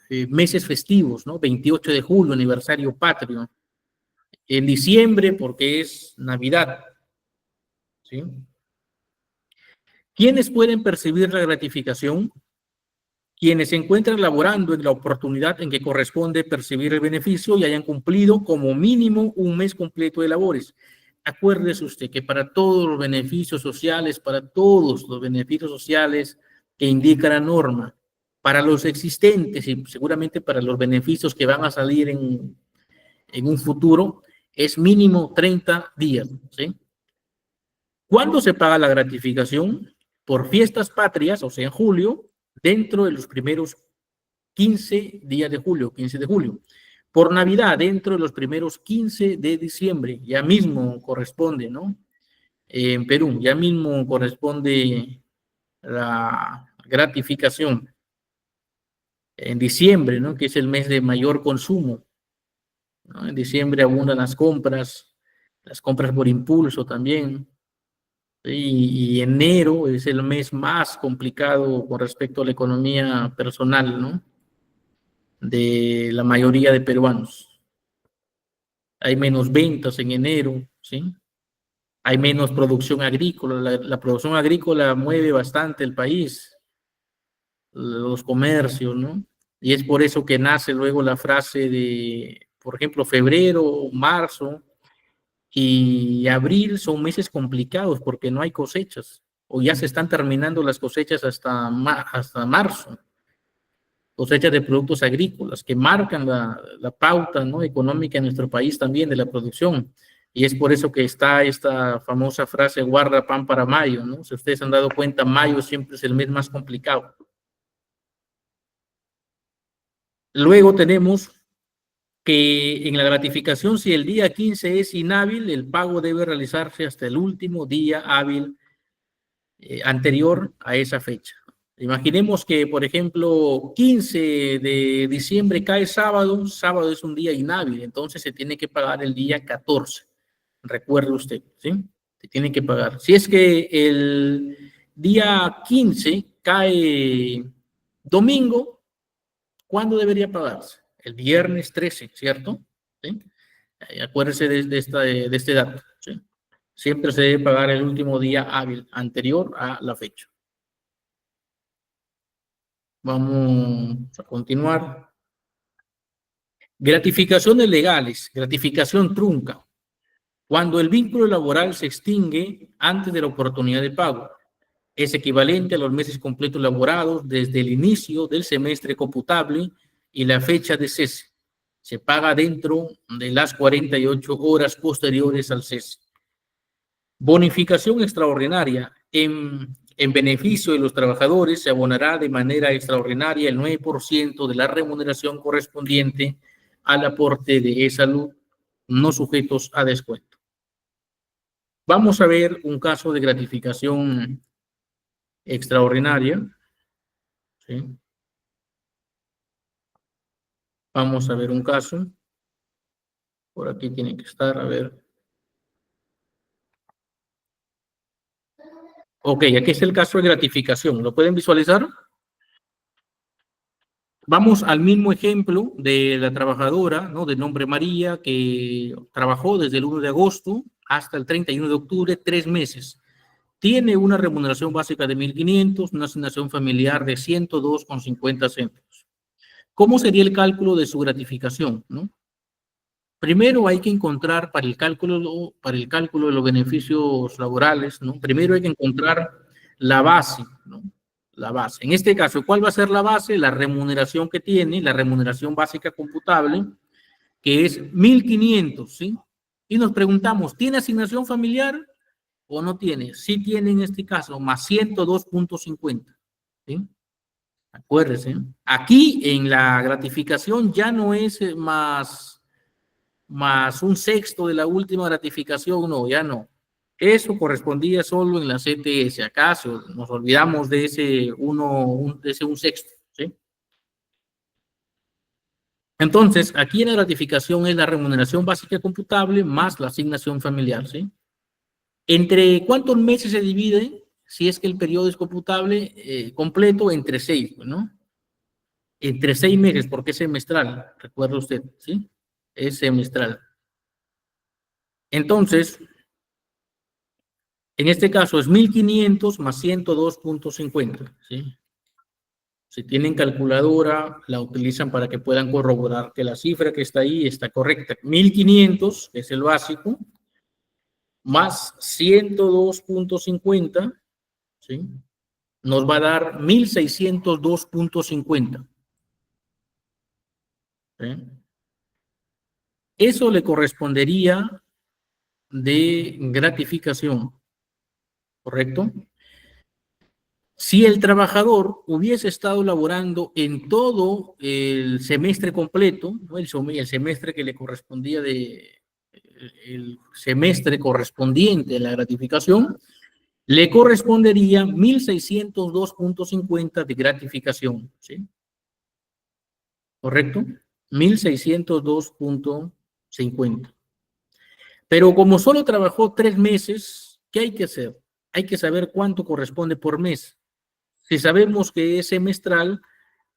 meses festivos, ¿no? 28 de julio, aniversario patrio. En diciembre, porque es Navidad, ¿sí? ¿Quiénes pueden percibir la gratificación? Quienes se encuentran laborando en la oportunidad en que corresponde percibir el beneficio y hayan cumplido como mínimo un mes completo de labores. Acuérdese usted que para todos los beneficios sociales, para todos los beneficios sociales que indica la norma, para los existentes y seguramente para los beneficios que van a salir en un futuro, es mínimo 30 días, ¿sí? ¿Cuándo se paga la gratificación? Por fiestas patrias, o sea, en julio, dentro de los primeros 15 días de julio, 15 de julio. Por Navidad, dentro de los primeros 15 de diciembre, ya mismo corresponde, ¿no? En Perú, ya mismo corresponde la gratificación. En diciembre, ¿no? Que es el mes de mayor consumo, ¿no? En diciembre abundan las compras por impulso también. Y enero es el mes más complicado con respecto a la economía personal, ¿no? De la mayoría de peruanos. Hay menos ventas en enero, ¿sí? Hay menos producción agrícola. La producción agrícola mueve bastante el país, los comercios, ¿no? Y es por eso que nace luego la frase de, por ejemplo, febrero, marzo y abril son meses complicados porque no hay cosechas o ya se están terminando las cosechas hasta marzo, cosechas de productos agrícolas que marcan la pauta, ¿no? Económica en nuestro país también de la producción. Y es por eso que está esta famosa frase, guarda pan para mayo, ¿no? Si ustedes han dado cuenta, mayo siempre es el mes más complicado. Luego tenemos que en la gratificación, si el día 15 es inhábil, el pago debe realizarse hasta el último día hábil anterior a esa fecha. Imaginemos que, por ejemplo, 15 de diciembre cae sábado, sábado es un día inhábil, entonces se tiene que pagar el día 14. Recuerde usted, ¿sí? Se tiene que pagar. Si es que el día 15 cae domingo, ¿cuándo debería pagarse? El viernes 13, ¿cierto? ¿Sí? Acuérdese de este dato, ¿sí? Siempre se debe pagar el último día hábil anterior a la fecha. Vamos a continuar. Gratificaciones legales, gratificación trunca. Cuando el vínculo laboral se extingue antes de la oportunidad de pago, es equivalente a los meses completos laborados desde el inicio del semestre computable y la fecha de cese. Se paga dentro de las 48 horas posteriores al cese. Bonificación extraordinaria. En beneficio de los trabajadores se abonará de manera extraordinaria el 9% de la remuneración correspondiente al aporte de e-salud, no sujetos a descuento. Vamos a ver un caso de gratificación extraordinaria. ¿Sí? Vamos a ver un caso. Por aquí tiene que estar, a ver. Ok, aquí está el caso de gratificación. ¿Lo pueden visualizar? Vamos al mismo ejemplo de la trabajadora, ¿no? De nombre María, que trabajó desde el 1 de agosto hasta el 31 de octubre, 3 meses. Tiene una remuneración básica de 1.500, una asignación familiar de 102,50 céntimos. ¿Cómo sería el cálculo de su gratificación, no? Primero hay que encontrar para el cálculo de los beneficios laborales, ¿no? Primero hay que encontrar la base, ¿no? La base. En este caso, ¿cuál va a ser la base? La remuneración que tiene, la remuneración básica computable, que es 1.500, ¿sí? Y nos preguntamos, ¿tiene asignación familiar o no tiene? Sí tiene en este caso, más 102,50, ¿sí? Acuérdense, aquí en la gratificación ya no es más un sexto de la última gratificación, no, ya no. Eso correspondía solo en la CTS. ¿Acaso nos olvidamos de ese un sexto? ¿Sí? Entonces, aquí en la gratificación es la remuneración básica computable más la asignación familiar. ¿Sí? ¿Entre cuántos meses se divide? Si es que el periodo es computable completo, entre 6, ¿no? Entre 6 meses, porque es semestral, recuerda usted, ¿sí? Es semestral. Entonces, en este caso es 1.500 más 102,50, ¿sí? Si tienen calculadora, la utilizan para que puedan corroborar que la cifra que está ahí está correcta. 1.500, que es el básico, más 102,50, ¿sí? Nos va a dar 1.602,50. ¿Sí? Eso le correspondería de gratificación, ¿correcto? Si el trabajador hubiese estado laborando en todo el semestre completo, ¿no? el semestre que le correspondía el semestre correspondiente a la gratificación, le correspondería 1.602,50 de gratificación, ¿sí? ¿Correcto? 1.602,50. Pero como solo trabajó 3 meses, ¿qué hay que hacer? Hay que saber cuánto corresponde por mes. Si sabemos que es semestral,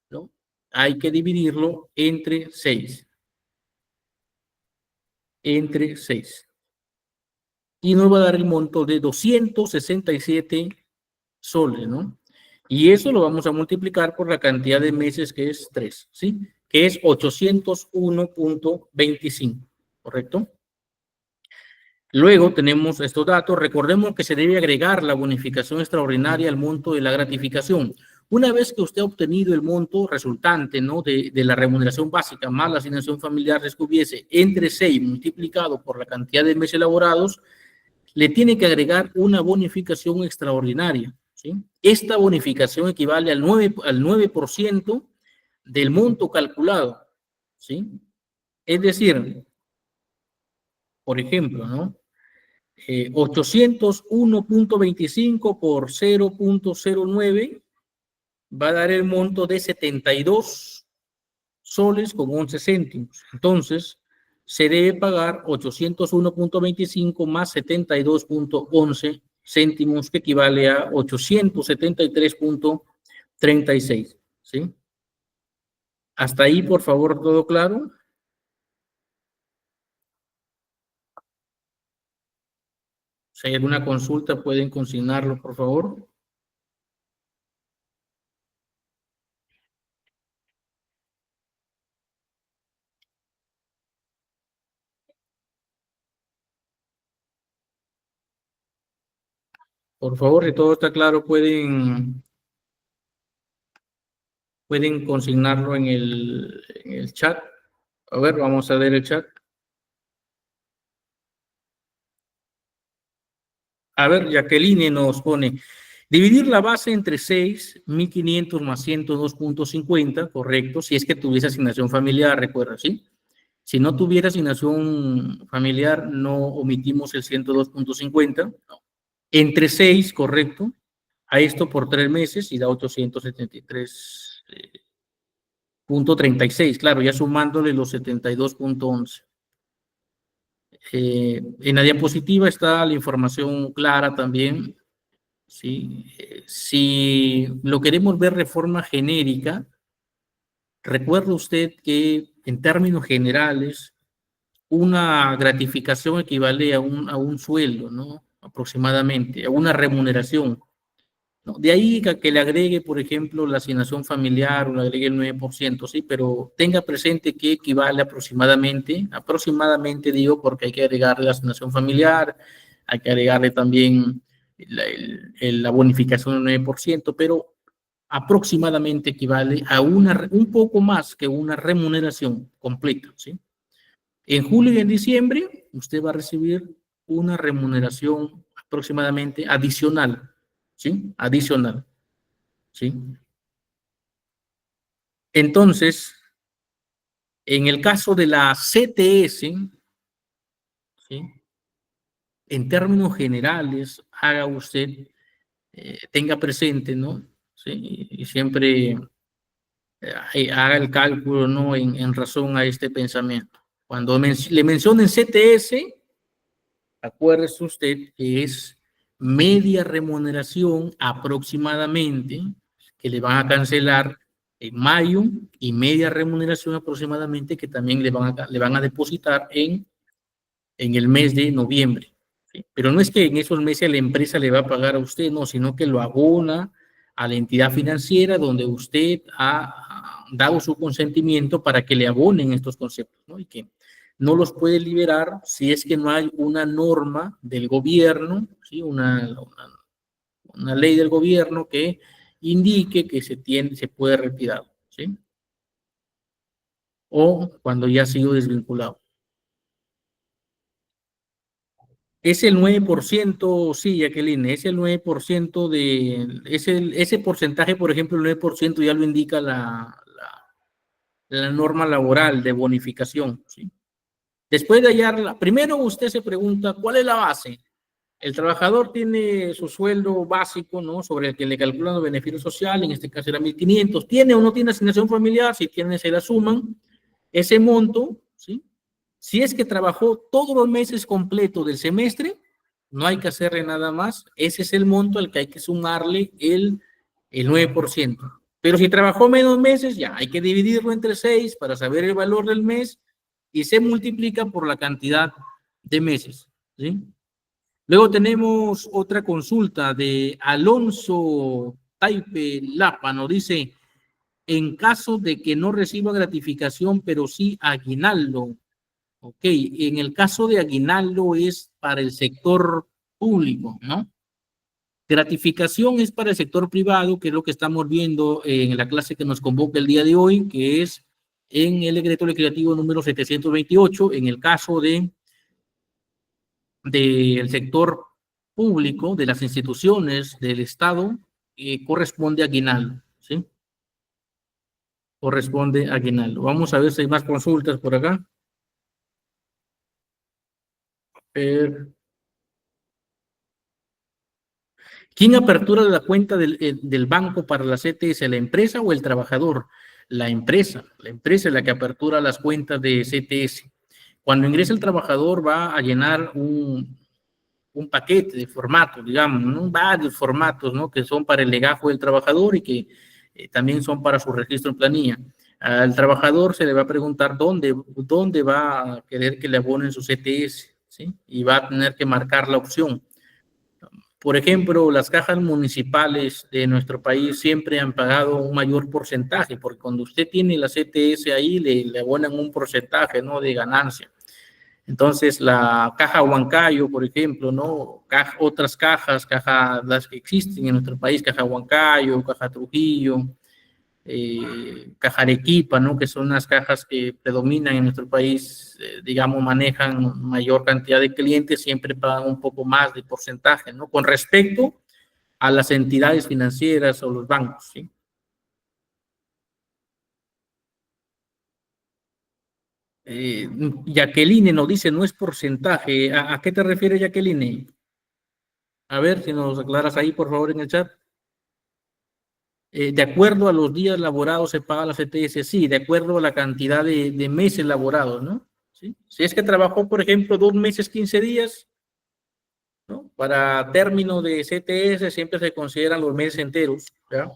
¿no? Hay que dividirlo entre 6. Entre 6. Y nos va a dar el monto de 267 soles, ¿no? Y eso lo vamos a multiplicar por la cantidad de meses, que es 3, ¿sí? Que es 801,25, ¿correcto? Luego tenemos estos datos. Recordemos que se debe agregar la bonificación extraordinaria al monto de la gratificación. Una vez que usted ha obtenido el monto resultante, ¿no? de la remuneración básica más la asignación familiar que hubiese entre 6 multiplicado por la cantidad de meses elaborados, le tiene que agregar una bonificación extraordinaria, ¿sí? Esta bonificación equivale al 9% del monto calculado, ¿sí? Es decir, por ejemplo, ¿no? 801,25 por 0,09 va a dar el monto de 72 soles con 11 céntimos. Entonces, se debe pagar 801,25 más 72,11 céntimos, que equivale a 873,36. ¿Sí? Hasta ahí, por favor, ¿todo claro? Si hay alguna consulta, pueden consignarlo, por favor. Por favor, si todo está claro, pueden consignarlo en el chat. A ver, vamos a ver el chat. A ver, Jacqueline nos pone, dividir la base entre 6, 1.500 más 102,50, correcto, si es que tuviese asignación familiar, recuerda, ¿sí? Si no tuviera asignación familiar, no omitimos el 102,50. No. Entre 6, correcto, a esto por 3 meses y da 873,36, claro, ya sumándole los 72,11. En la diapositiva está la información clara también, ¿sí? Si lo queremos ver de forma genérica, recuerda usted que en términos generales, una gratificación equivale a un sueldo, ¿no? Aproximadamente, a una remuneración, ¿no? De ahí que le agregue, por ejemplo, la asignación familiar o le agregue el 9%, sí, pero tenga presente que equivale aproximadamente digo, porque hay que agregarle la asignación familiar, hay que agregarle también la bonificación del 9%, pero aproximadamente equivale a un poco más que una remuneración completa, ¿sí? En julio y en diciembre, usted va a recibir una remuneración aproximadamente adicional, ¿sí? Adicional, ¿sí? Entonces, en el caso de la CTS, ¿sí? En términos generales, haga usted, tenga presente, ¿no? ¿Sí? Y siempre haga el cálculo, ¿no? En razón a este pensamiento. Cuando le mencionen CTS, acuérdese usted que es media remuneración aproximadamente que le van a cancelar en mayo y media remuneración aproximadamente que también le van a depositar en el mes de noviembre, ¿sí? Pero no es que en esos meses la empresa le va a pagar a usted, no, sino que lo abona a la entidad financiera donde usted ha dado su consentimiento para que le abonen estos conceptos, ¿no? Y que no los puede liberar si es que no hay una norma del gobierno, ¿sí? Una ley del gobierno que indique que se puede retirar, ¿sí? O cuando ya ha sido desvinculado. Es el 9%, sí, Jacqueline, es el 9% ese porcentaje, por ejemplo, el 9% ya lo indica la norma laboral de bonificación, ¿sí? Después de hallarla, primero usted se pregunta, ¿cuál es la base? El trabajador tiene su sueldo básico, ¿no? Sobre el que le calculan los beneficios sociales, en este caso era 1.500. ¿Tiene o no tiene asignación familiar? Si tiene, se la suman. Ese monto, ¿sí? Si es que trabajó todos los meses completos del semestre, no hay que hacerle nada más. Ese es el monto al que hay que sumarle el 9%. Pero si trabajó menos meses, ya hay que dividirlo entre 6 para saber el valor del mes y se multiplica por la cantidad de meses, ¿sí? Luego tenemos otra consulta de Alonso Taipe Lapa. Nos dice, en caso de que no reciba gratificación, pero sí aguinaldo. Ok, en el caso de aguinaldo es para el sector público, ¿no? Gratificación es para el sector privado, que es lo que estamos viendo en la clase que nos convoca el día de hoy, que es en el decreto legislativo número 728, en el caso del sector público, de las instituciones del Estado, corresponde a aguinaldo, ¿sí? Corresponde a aguinaldo. Vamos a ver si hay más consultas por acá. ¿Quién apertura la cuenta del banco para la CTS, la empresa o el trabajador? La empresa es la que apertura las cuentas de CTS. Cuando ingresa el trabajador va a llenar un paquete de formatos, digamos, ¿no? Varios formatos, ¿no? Que son para el legajo del trabajador y que también son para su registro en planilla. Al trabajador se le va a preguntar dónde va a querer que le abonen su CTS, ¿sí? Y va a tener que marcar la opción. Por ejemplo, las cajas municipales de nuestro país siempre han pagado un mayor porcentaje, porque cuando usted tiene la CTS ahí, le abonan un porcentaje, ¿no? De ganancia. Entonces, la caja Huancayo, por ejemplo, ¿no? Otras cajas, las que existen en nuestro país, caja Huancayo, caja Trujillo, caja Arequipa, ¿no? Que son las cajas que predominan en nuestro país, digamos, manejan mayor cantidad de clientes, siempre pagan un poco más de porcentaje, ¿no? Con respecto a las entidades financieras o los bancos, ¿sí? Jacqueline nos dice, no es porcentaje. ¿A qué te refieres, Jacqueline? A ver si nos aclaras ahí, por favor, en el chat. De acuerdo a los días laborados se paga la CTS, sí, de acuerdo a la cantidad de meses laborados, ¿no? ¿Sí? Si es que trabajó, por ejemplo, 2 meses, 15 días, ¿no? Para término de CTS siempre se consideran los meses enteros, ¿ya?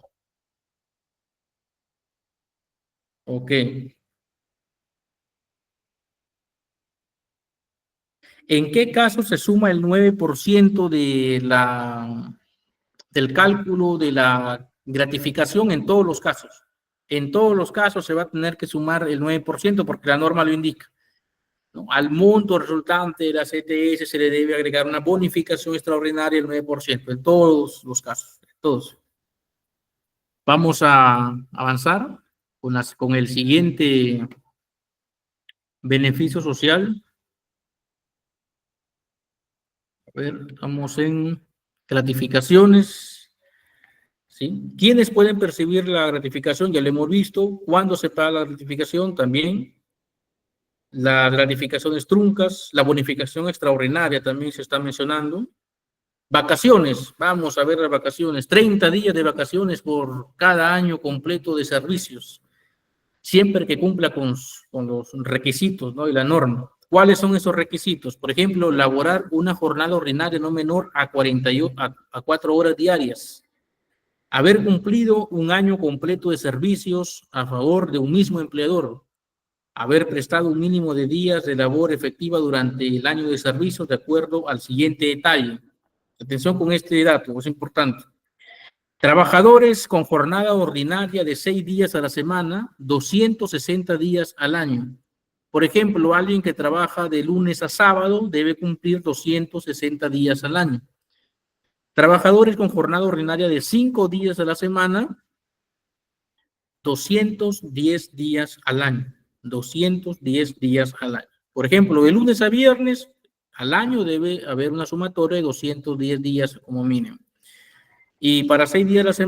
Ok. ¿En qué caso se suma el 9% del cálculo de la gratificación? En todos los casos. En todos los casos se va a tener que sumar el 9% porque la norma lo indica, ¿no? Al monto resultante de la CTS se le debe agregar una bonificación extraordinaria del 9%, en todos los casos, todos. Vamos a avanzar con el siguiente beneficio social. A ver, estamos en gratificaciones, ¿sí? ¿Quiénes pueden percibir la gratificación? Ya lo hemos visto. ¿Cuándo se paga la gratificación? También. Las gratificaciones truncas, la bonificación extraordinaria también se está mencionando. Vacaciones, vamos a ver las vacaciones. 30 días de vacaciones por cada año completo de servicios, siempre que cumpla con los requisitos, ¿no? Y la norma. ¿Cuáles son esos requisitos? Por ejemplo, laborar una jornada ordinaria no menor a 4 horas diarias. Haber cumplido un año completo de servicios a favor de un mismo empleador. Haber prestado un mínimo de días de labor efectiva durante el año de servicio de acuerdo al siguiente detalle. Atención con este dato, es importante. Trabajadores con jornada ordinaria de 6 días a la semana, 260 días al año. Por ejemplo, alguien que trabaja de lunes a sábado debe cumplir 260 días al año. Trabajadores con jornada ordinaria de 5 días a la semana, 210 días al año. 210 días al año. Por ejemplo, de lunes a viernes al año debe haber una sumatoria de 210 días como mínimo. Y para 6 días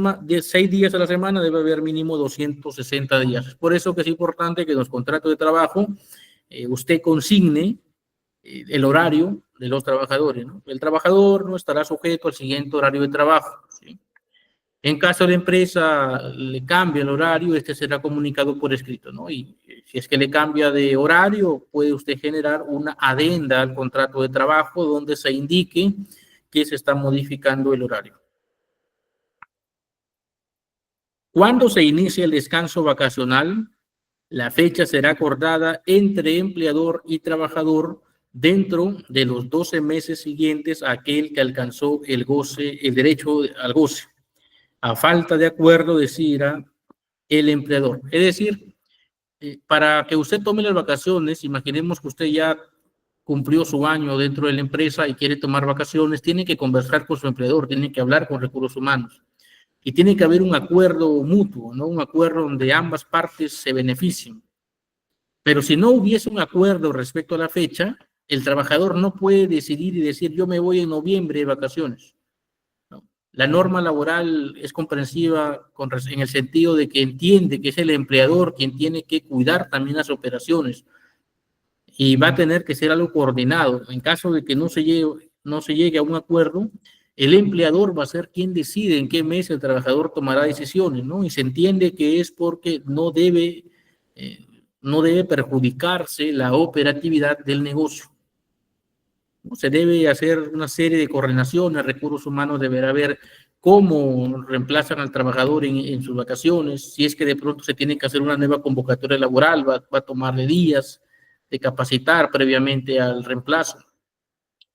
a la semana debe haber mínimo 260 días. Es por eso que es importante que en los contratos de trabajo usted consigne el horario de los trabajadores, ¿no? El trabajador no estará sujeto al siguiente horario de trabajo, ¿sí? En caso de empresa le cambia el horario, este será comunicado por escrito, ¿no? Y si es que le cambia de horario, puede usted generar una adenda al contrato de trabajo donde se indique que se está modificando el horario. ¿Cuándo se inicia el descanso vacacional? La fecha será acordada entre empleador y trabajador dentro de los 12 meses siguientes a aquel que alcanzó el derecho al goce. A falta de acuerdo, decidirá el empleador. Es decir, para que usted tome las vacaciones, imaginemos que usted ya cumplió su año dentro de la empresa y quiere tomar vacaciones, tiene que conversar con su empleador, tiene que hablar con recursos humanos y tiene que haber un acuerdo mutuo, ¿no? Un acuerdo donde ambas partes se beneficien. Pero si no hubiese un acuerdo respecto a la fecha, el trabajador no puede decidir y decir yo me voy en noviembre de vacaciones. La norma laboral es comprensiva en el sentido de que entiende que es el empleador quien tiene que cuidar también las operaciones y va a tener que ser algo coordinado. En caso de que no se llegue a un acuerdo, el empleador va a ser quien decide en qué mes el trabajador tomará decisiones, ¿no? Y se entiende que es porque no debe perjudicarse la operatividad del negocio. Se debe hacer una serie de coordinaciones, recursos humanos deberá ver cómo reemplazan al trabajador en sus vacaciones, si es que de pronto se tiene que hacer una nueva convocatoria laboral, va a tomarle días de capacitar previamente al reemplazo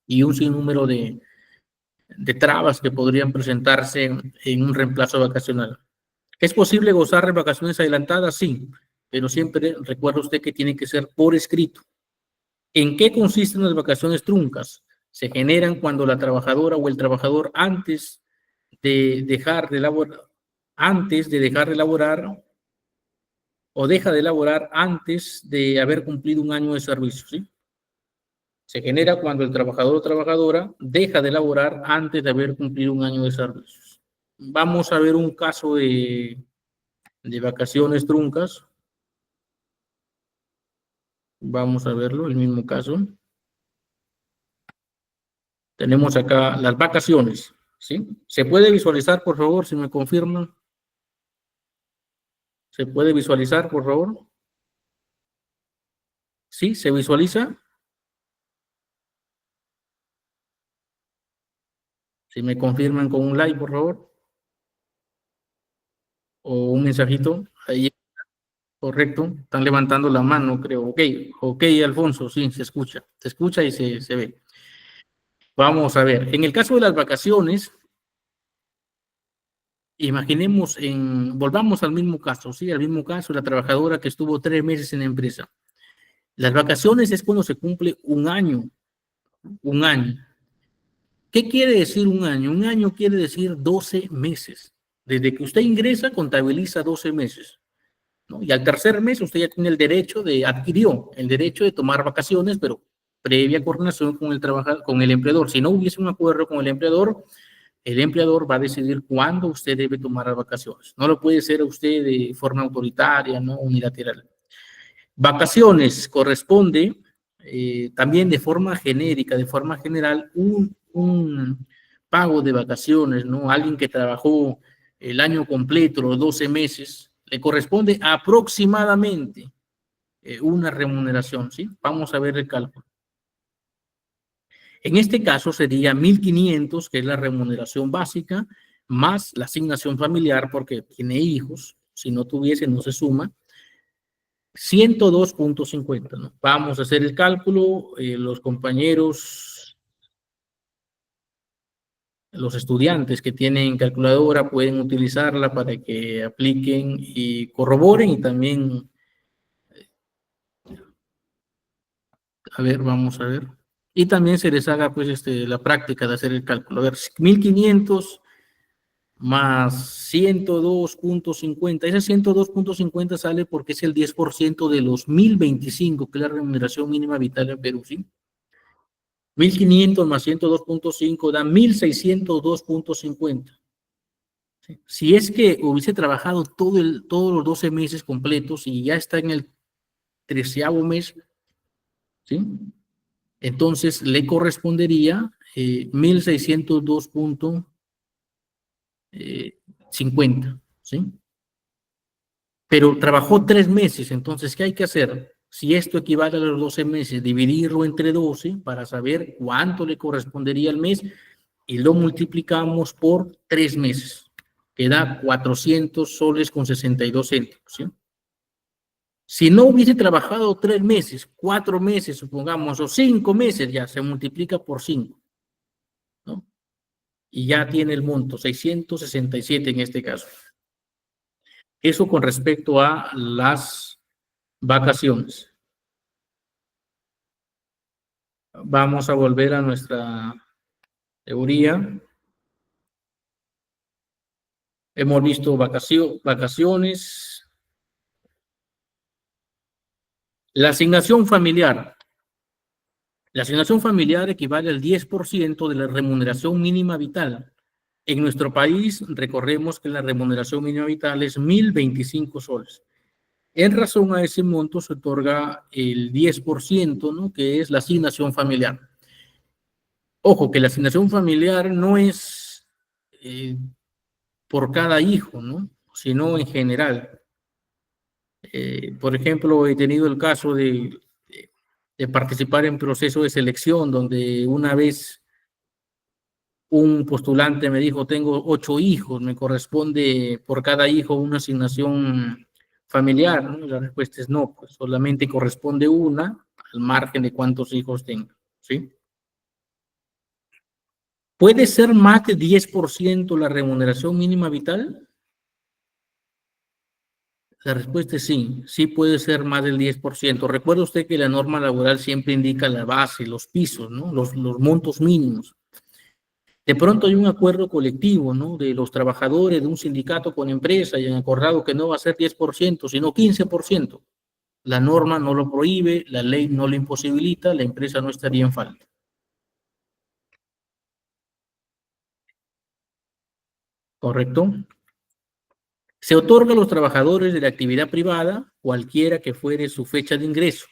y un sinnúmero de trabas que podrían presentarse en un reemplazo vacacional. ¿Es posible gozar de vacaciones adelantadas? Sí, pero siempre recuerda usted que tiene que ser por escrito. ¿En qué consisten las vacaciones truncas? Se generan cuando la trabajadora o el trabajador antes de dejar de laborar o deja de laborar antes de haber cumplido un año de servicio, ¿sí? Se genera cuando el trabajador o trabajadora deja de laborar antes de haber cumplido un año de servicios. Vamos a ver un caso de vacaciones truncas. Vamos a verlo, el mismo caso. Tenemos acá las vacaciones, ¿sí? ¿Se puede visualizar, por favor, si me confirman? ¿Se puede visualizar, por favor? ¿Sí? ¿Se visualiza? Si me confirman con un like, por favor, o un mensajito. Ahí. Correcto, están levantando la mano, creo. Ok, Alfonso, sí, se escucha y se ve. Vamos a ver, en el caso de las vacaciones, imaginemos, volvamos al mismo caso, ¿sí? Al mismo caso, la trabajadora que estuvo 3 meses en la empresa. Las vacaciones es cuando se cumple un año. Un año. ¿Qué quiere decir un año? Un año quiere decir 12 meses. Desde que usted ingresa, contabiliza 12 meses, ¿no? Y al tercer mes usted ya tiene adquirió el derecho de tomar vacaciones, pero previa coordinación con con el empleador. Si no hubiese un acuerdo con el empleador va a decidir cuándo usted debe tomar las vacaciones. No lo puede hacer usted de forma autoritaria, ¿no? Unilateral. Vacaciones corresponde también de forma genérica, de forma general, un pago de vacaciones, ¿no? Alguien que trabajó el año completo, los 12 meses, le corresponde aproximadamente una remuneración, ¿sí? Vamos a ver el cálculo. En este caso sería 1.500, que es la remuneración básica, más la asignación familiar, porque tiene hijos. Si no tuviese, no se suma. 102.50, ¿no? Vamos a hacer el cálculo. Los compañeros, los estudiantes que tienen calculadora pueden utilizarla para que apliquen y corroboren, y también, a ver, vamos a ver. Y también se les haga pues la práctica de hacer el cálculo. A ver, 1.500 más 102.50. Ese 102.50 sale porque es el 10% de los 1.025, que es la remuneración mínima vital en Perú, ¿sí? 1.500 más 102.5 da 1.602.50. ¿Sí? Si es que hubiese trabajado todos los 12 meses completos y ya está en el 13º mes, ¿sí? Entonces le correspondería 1.602.50, ¿sí? Pero trabajó 3 meses, entonces, ¿qué hay que hacer? Si esto equivale a los 12 meses, dividirlo entre 12 para saber cuánto le correspondería al mes y lo multiplicamos por 3 meses, que da 400 soles con 62 céntimos, ¿sí? Si no hubiese trabajado 3 meses, 4 meses, supongamos, o 5 meses, ya se multiplica por 5, ¿no? Y ya tiene el monto, 667 en este caso. Eso con respecto a las vacaciones. Vamos a volver a nuestra teoría. Hemos visto vacaciones. La asignación familiar. La asignación familiar equivale al 10% de la remuneración mínima vital. En nuestro país, recordemos que la remuneración mínima vital es 1.025 soles. En razón a ese monto se otorga el 10%, ¿no? Que es la asignación familiar. Ojo, que la asignación familiar no es por cada hijo, ¿no? Sino en general. Por ejemplo, he tenido el caso de participar en proceso de selección, donde una vez un postulante me dijo, tengo 8 hijos, me corresponde por cada hijo una asignación familiar, ¿no? Y la respuesta es no, pues solamente corresponde una al margen de cuántos hijos tenga, ¿sí? ¿Puede ser más de 10% la remuneración mínima vital? La respuesta es sí, sí puede ser más del 10%. Recuerda usted que la norma laboral siempre indica la base, los pisos, ¿no? Los montos mínimos. De pronto hay un acuerdo colectivo, ¿no? De los trabajadores de un sindicato con empresa y han acordado que no va a ser 10%, sino 15%. La norma no lo prohíbe, la ley no lo imposibilita, la empresa no estaría en falta. ¿Correcto? Se otorga a los trabajadores de la actividad privada, cualquiera que fuere su fecha de ingreso,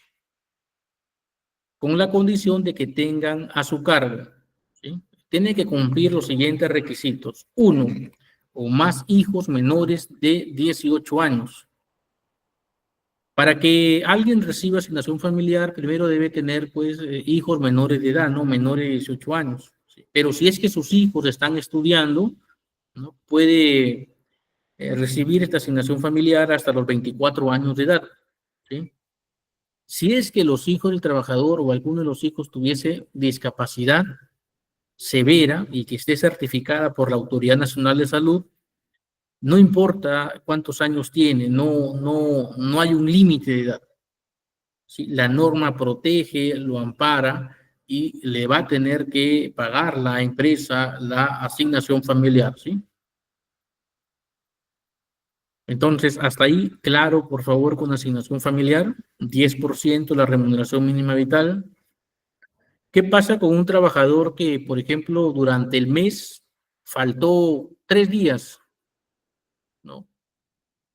con la condición de que tengan a su cargo, ¿sí? Tiene que cumplir los siguientes requisitos. 1, o más hijos menores de 18 años. Para que alguien reciba asignación familiar, primero debe tener, pues, hijos menores de edad, ¿no? Menores de 18 años. ¿Sí? Pero si es que sus hijos están estudiando, ¿no? Puede recibir esta asignación familiar hasta los 24 años de edad, ¿sí? Si es que los hijos del trabajador o alguno de los hijos tuviese discapacidad severa y que esté certificada por la Autoridad Nacional de Salud, no importa cuántos años tiene, no hay un límite de edad, ¿sí? La norma protege, lo ampara y le va a tener que pagar la empresa la asignación familiar, ¿sí? Entonces, hasta ahí, claro, por favor, con asignación familiar, 10% la remuneración mínima vital. ¿Qué pasa con un trabajador que, por ejemplo, durante el mes faltó 3 días, ¿no?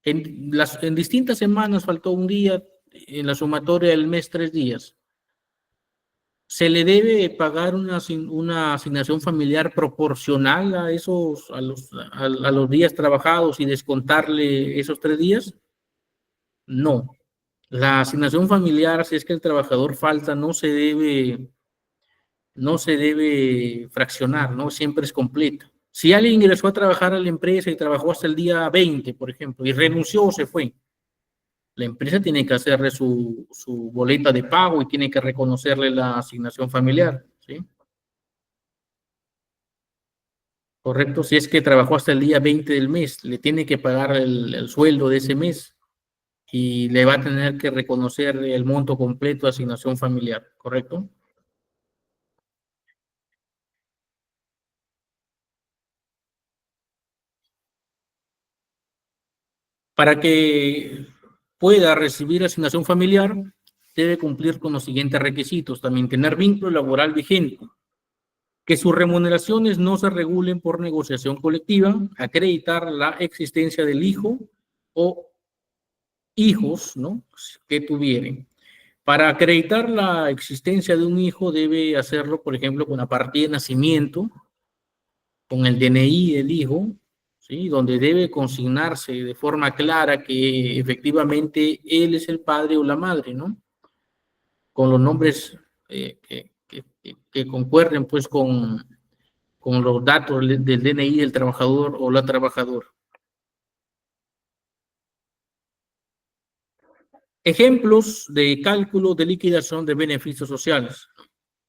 En distintas semanas faltó un día, en la sumatoria del mes 3 días. ¿Se le debe pagar una asignación familiar proporcional a los días trabajados y descontarle esos 3 días? No. La asignación familiar, si es que el trabajador falta, no se debe fraccionar, ¿no? Siempre es completa. Si alguien ingresó a trabajar a la empresa y trabajó hasta el día 20, por ejemplo, y renunció o se fue, la empresa tiene que hacerle su boleta de pago y tiene que reconocerle la asignación familiar, ¿sí? Correcto. Si es que trabajó hasta el día 20 del mes, le tiene que pagar el sueldo de ese mes y le va a tener que reconocer el monto completo de asignación familiar, ¿correcto? Para que pueda recibir asignación familiar, debe cumplir con los siguientes requisitos. También tener vínculo laboral vigente, que sus remuneraciones no se regulen por negociación colectiva, acreditar la existencia del hijo o hijos, ¿no?, que tuvieran. Para acreditar la existencia de un hijo debe hacerlo, por ejemplo, con la partida de nacimiento, con el DNI del hijo, ¿sí?, donde debe consignarse de forma clara que efectivamente él es el padre o la madre, ¿no?, con los nombres que concuerden pues con los datos del DNI del trabajador o la trabajadora. Ejemplos de cálculo de liquidación de beneficios sociales.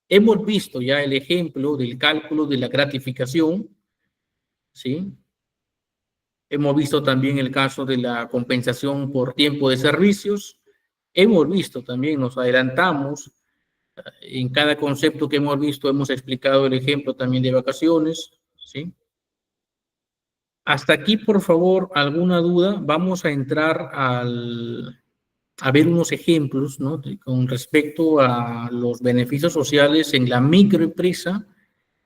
Hemos visto ya el ejemplo del cálculo de la gratificación, ¿sí? Hemos visto también el caso de la compensación por tiempo de servicios. Hemos visto también, nos adelantamos, en cada concepto que hemos visto hemos explicado el ejemplo también de vacaciones, ¿sí? Hasta aquí, por favor, ¿alguna duda? Vamos a entrar a ver unos ejemplos, ¿no?, con respecto a los beneficios sociales en la microempresa,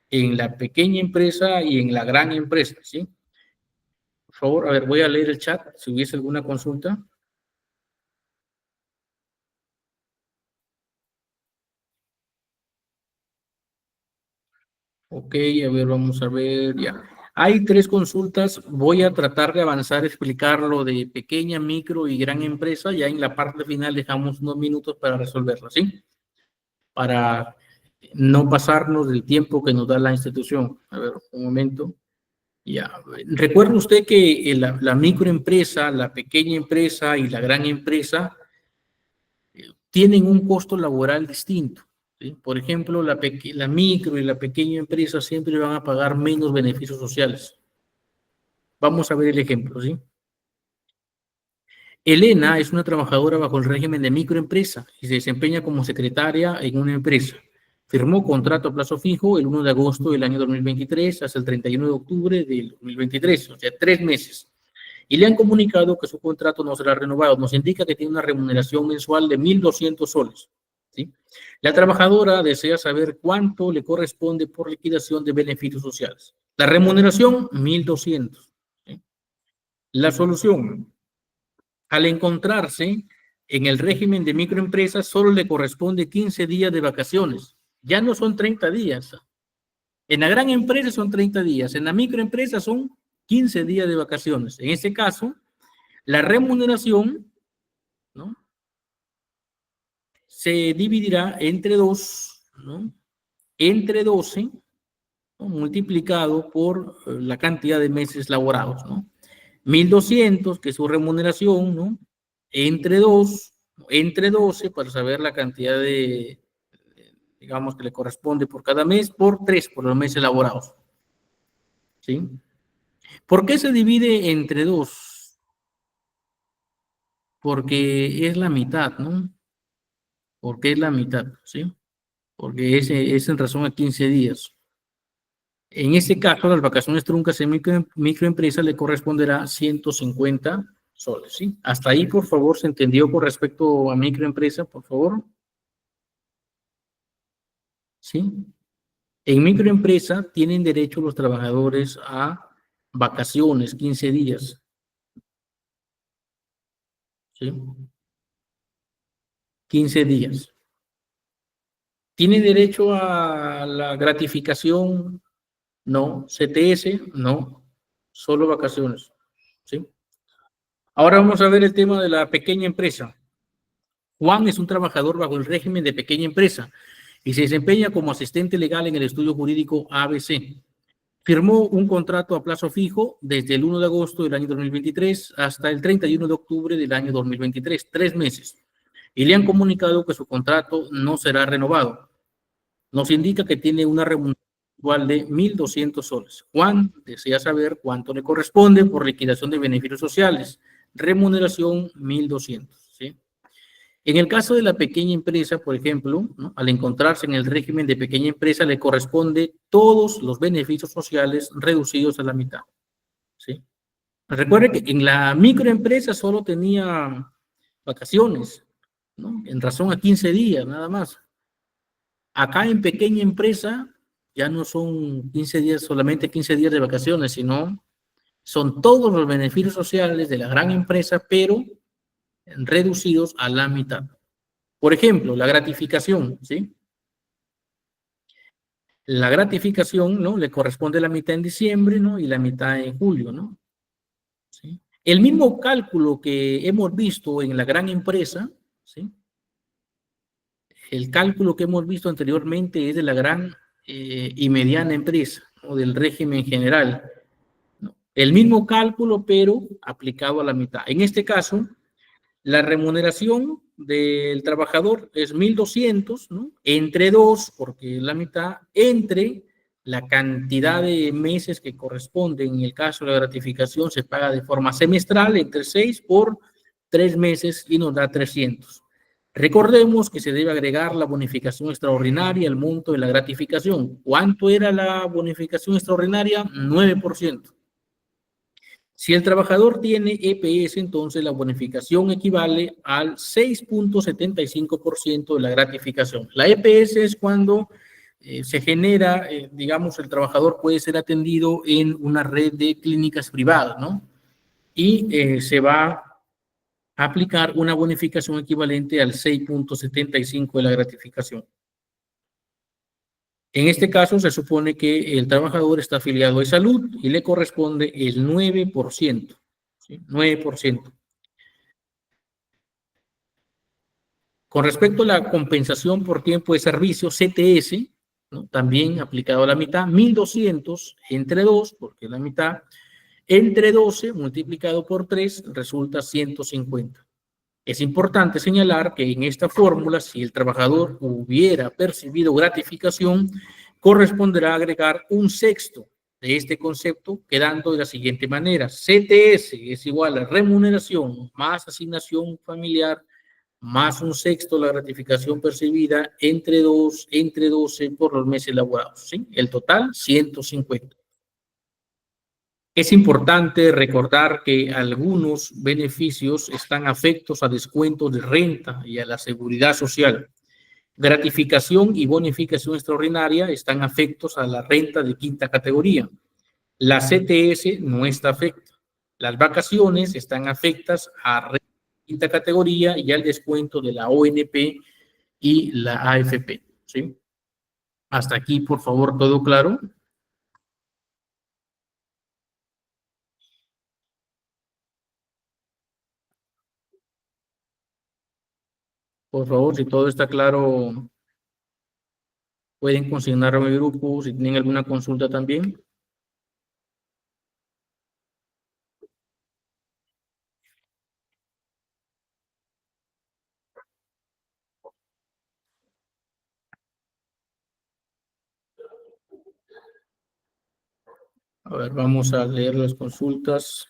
en la pequeña empresa y en la gran empresa, ¿sí? Por favor, a ver, voy a leer el chat, si hubiese alguna consulta. Ok, a ver, vamos a ver, ya. Hay 3 consultas, voy a tratar de avanzar a explicar lo de pequeña, micro y gran empresa, ya en la parte final dejamos unos minutos para resolverlo, ¿sí? Para no pasarnos del tiempo que nos da la institución. A ver, un momento. Ya. Recuerda usted que la microempresa, la pequeña empresa y la gran empresa tienen un costo laboral distinto, ¿sí? Por ejemplo, la micro y la pequeña empresa siempre van a pagar menos beneficios sociales. Vamos a ver el ejemplo, ¿sí? Elena es una trabajadora bajo el régimen de microempresa y se desempeña como secretaria en una empresa. Firmó contrato a plazo fijo el 1 de agosto del año 2023 hasta el 31 de octubre del 2023, o sea, 3 meses. Y le han comunicado que su contrato no será renovado. Nos indica que tiene una remuneración mensual de 1.200 soles, ¿sí? La trabajadora desea saber cuánto le corresponde por liquidación de beneficios sociales. La remuneración, 1.200, ¿sí? La solución: al encontrarse en el régimen de microempresas, solo le corresponde 15 días de vacaciones. Ya no son 30 días. En la gran empresa son 30 días. En la microempresa son 15 días de vacaciones. En este caso, la remuneración, ¿no?, se dividirá entre 2, ¿no?, entre 12, ¿no?, multiplicado por la cantidad de meses laborados, ¿no? 1.200, que es su remuneración, ¿no? Entre 2, entre 12, para saber la cantidad de, digamos, que le corresponde por cada mes, por 3, por los meses laborados. ¿Sí? ¿Por qué se divide entre 2? Porque es la mitad, ¿no? Porque es la mitad, ¿sí? Porque es en razón a 15 días. En este caso, las vacaciones truncas en microempresa le corresponderá 150 soles, ¿sí? Hasta ahí, por favor, ¿se entendió con respecto a microempresa, por favor? ¿Sí? En microempresa tienen derecho los trabajadores a vacaciones, 15 días, ¿sí? 15 días. ¿Tiene derecho a la gratificación? No. ¿CTS? No. Solo vacaciones, ¿sí? Ahora vamos a ver el tema de la pequeña empresa. Juan es un trabajador bajo el régimen de pequeña empresa y se desempeña como asistente legal en el estudio jurídico ABC. Firmó un contrato a plazo fijo desde el 1 de agosto del año 2023 hasta el 31 de octubre del año 2023, 3 meses, y le han comunicado que su contrato no será renovado. Nos indica que tiene una remuneración igual de 1.200 soles. Juan desea saber cuánto le corresponde por liquidación de beneficios sociales. Remuneración 1.200, ¿sí? En el caso de la pequeña empresa, por ejemplo, ¿no? Al encontrarse en el régimen de pequeña empresa, le corresponde todos los beneficios sociales reducidos a la mitad, ¿sí? Recuerde que en la microempresa solo tenía vacaciones, ¿no? En razón a 15 días, nada más. Acá en pequeña empresa ya no son 15 días, solamente 15 días de vacaciones, sino son todos los beneficios sociales de la gran empresa, pero reducidos a la mitad. Por ejemplo, la gratificación, ¿sí? La gratificación, ¿no? Le corresponde la mitad en diciembre, ¿no? Y la mitad en julio, ¿no? ¿Sí? El mismo cálculo que hemos visto en la gran empresa, ¿sí? El cálculo que hemos visto anteriormente es de la gran y mediana empresa, o del régimen general, ¿no? El mismo cálculo, pero aplicado a la mitad. En este caso, la remuneración del trabajador es 1.200, ¿no? Entre 2, porque es la mitad, entre la cantidad de meses que corresponden. En el caso de la gratificación se paga de forma semestral, entre 6 por 3 meses y nos da 300. Recordemos que se debe agregar la bonificación extraordinaria al monto de la gratificación. ¿Cuánto era la bonificación extraordinaria? 9%. Si el trabajador tiene EPS, entonces la bonificación equivale al 6.75% de la gratificación. La EPS es cuando se genera, digamos, el trabajador puede ser atendido en una red de clínicas privadas, ¿no? Y se va a aplicar una bonificación equivalente al 6.75% de la gratificación. En este caso, se supone que el trabajador está afiliado a salud y le corresponde el 9%. ¿Sí? 9%. Con respecto a la compensación por tiempo de servicio, CTS, ¿no? También aplicado a la mitad, 1.200 entre 2, porque es la mitad, entre 12 multiplicado por 3 resulta 150. Es importante señalar que en esta fórmula, si el trabajador hubiera percibido gratificación, corresponderá agregar un sexto de este concepto, quedando de la siguiente manera: CTS es igual a remuneración más asignación familiar más un sexto la gratificación percibida entre 2, entre 12 por los meses laborados, ¿sí? El total, 150. Es importante recordar que algunos beneficios están afectos a descuentos de renta y a la seguridad social. Gratificación y bonificación extraordinaria están afectos a la renta de quinta categoría. La CTS no está afecta. Las vacaciones están afectas a renta de quinta categoría y al descuento de la ONP y la AFP, ¿sí? Hasta aquí, por favor, ¿todo claro? Por favor, si todo está claro, pueden consignarlo a mi grupo si tienen alguna consulta también. A ver, vamos a leer las consultas.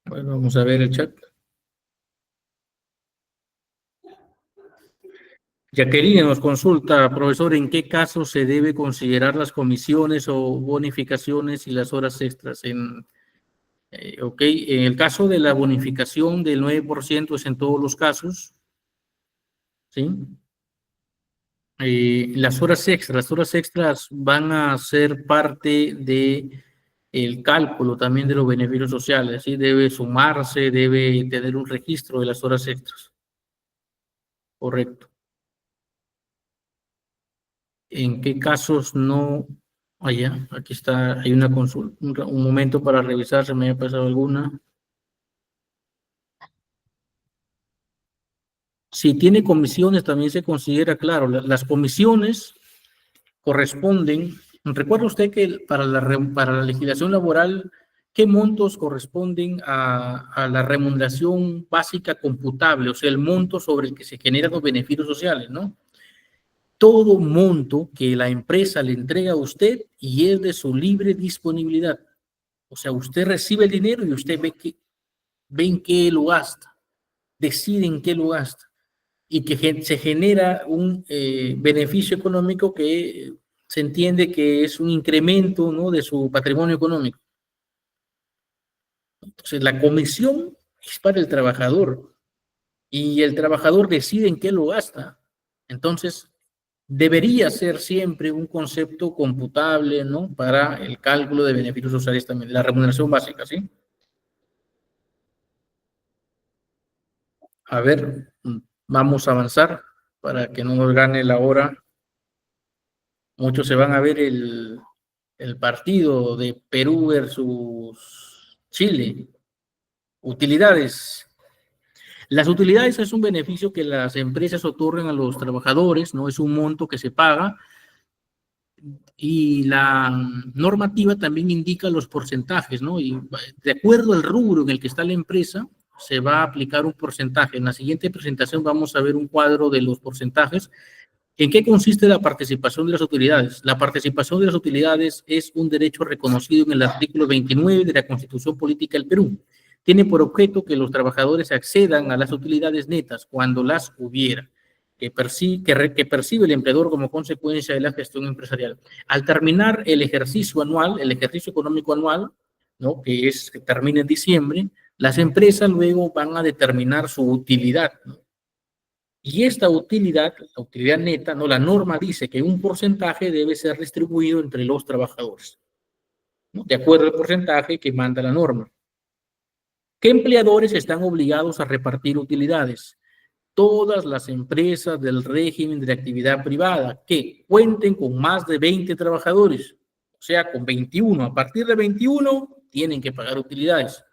Bueno, vamos a ver el chat. Jacqueline nos consulta, profesor, ¿en qué casos se debe considerar las comisiones o bonificaciones y las horas extras? Ok, en el caso de la bonificación del 9% es en todos los casos, ¿sí? Las horas extras van a ser parte de el cálculo también de los beneficios sociales, ¿sí? Debe sumarse, debe tener un registro de las horas extras, correcto. ¿En qué casos no? Allá, aquí está, hay una consulta, un momento para revisar, se me ha pasado alguna. Si tiene comisiones, también se considera, claro, las comisiones corresponden, recuerda usted que para la legislación laboral, ¿qué montos corresponden a la remuneración básica computable? O sea, el monto sobre el que se generan los beneficios sociales, ¿no? Todo monto que la empresa le entrega a usted y es de su libre disponibilidad. O sea, usted recibe el dinero y usted ve en qué lo gasta, decide en qué lo gasta y que se genera un beneficio económico que se entiende que es un incremento, ¿no?, de su patrimonio económico. Entonces, la comisión es para el trabajador y el trabajador decide en qué lo gasta. Entonces, debería ser siempre un concepto computable, ¿no?, para el cálculo de beneficios sociales también, la remuneración básica, ¿sí? A ver, vamos a avanzar para que no nos gane la hora. Muchos se van a ver el partido de Perú versus Chile. Utilidades. Las utilidades es un beneficio que las empresas otorgan a los trabajadores, ¿no? Es un monto que se paga y la normativa también indica los porcentajes, ¿no? Y de acuerdo al rubro en el que está la empresa, se va a aplicar un porcentaje. En la siguiente presentación vamos a ver un cuadro de los porcentajes. ¿En qué consiste la participación de las utilidades? La participación de las utilidades es un derecho reconocido en el artículo 29 de la Constitución Política del Perú. Tiene por objeto que los trabajadores accedan a las utilidades netas cuando las hubiera, que percibe el empleador como consecuencia de la gestión empresarial. Al terminar el ejercicio anual, el ejercicio económico anual, ¿no?, que termina en diciembre, las empresas luego van a determinar su utilidad, ¿no? Y esta utilidad, la utilidad neta, ¿no?, la norma dice que un porcentaje debe ser distribuido entre los trabajadores, ¿no?, de acuerdo al porcentaje que manda la norma. ¿Qué empleadores están obligados a repartir utilidades? Todas las empresas del régimen de actividad privada que cuenten con más de 20 trabajadores, o sea, con 21. A partir de 21 tienen que pagar utilidades.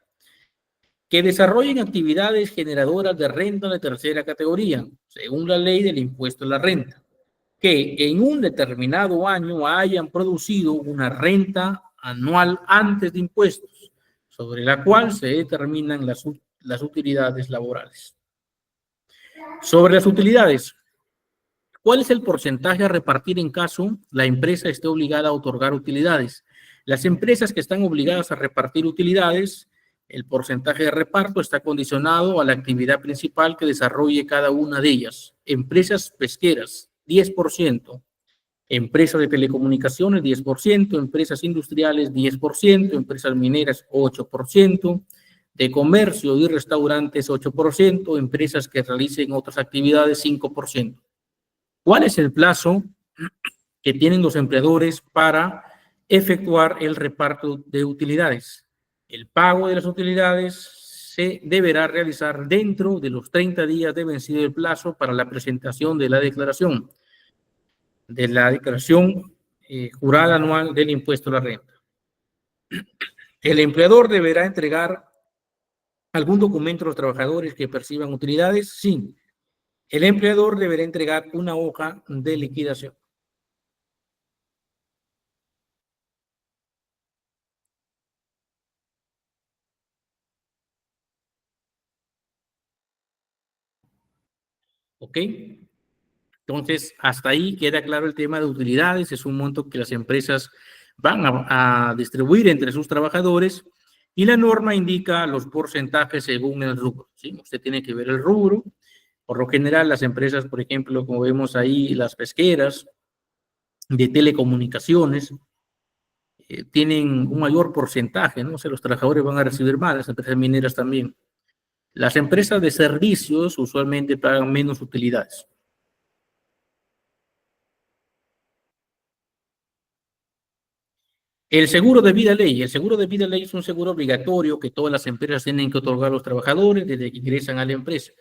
Que desarrollen actividades generadoras de renta de tercera categoría, según la ley del impuesto a la renta, que en un determinado año hayan producido una renta anual antes de impuestos, sobre la cual se determinan las utilidades laborales. Sobre las utilidades, ¿cuál es el porcentaje a repartir en caso la empresa esté obligada a otorgar utilidades? Las empresas que están obligadas a repartir utilidades, el porcentaje de reparto está condicionado a la actividad principal que desarrolle cada una de ellas. Empresas pesqueras, 10%. Empresas de telecomunicaciones, 10%. Empresas industriales, 10%. Empresas mineras, 8%. De comercio y restaurantes, 8%. Empresas que realicen otras actividades, 5%. ¿Cuál es el plazo que tienen los empleadores para efectuar el reparto de utilidades? El pago de las utilidades se deberá realizar dentro de los 30 días de vencido el plazo para la presentación de la declaración jurada anual del impuesto a la renta. El empleador deberá entregar algún documento a los trabajadores que perciban utilidades. Sí, el empleador deberá entregar una hoja de liquidación. ¿Ok? Entonces, hasta ahí queda claro el tema de utilidades. Es un monto que las empresas van a distribuir entre sus trabajadores y la norma indica los porcentajes según el rubro, ¿sí? Usted tiene que ver el rubro. Por lo general, las empresas, por ejemplo, como vemos ahí, las pesqueras, de telecomunicaciones, tienen un mayor porcentaje, ¿no? O sea, los trabajadores van a recibir más, las empresas mineras también. Las empresas de servicios usualmente pagan menos utilidades. El seguro de vida ley. El seguro de vida ley es un seguro obligatorio que todas las empresas tienen que otorgar a los trabajadores desde que ingresan a la empresa.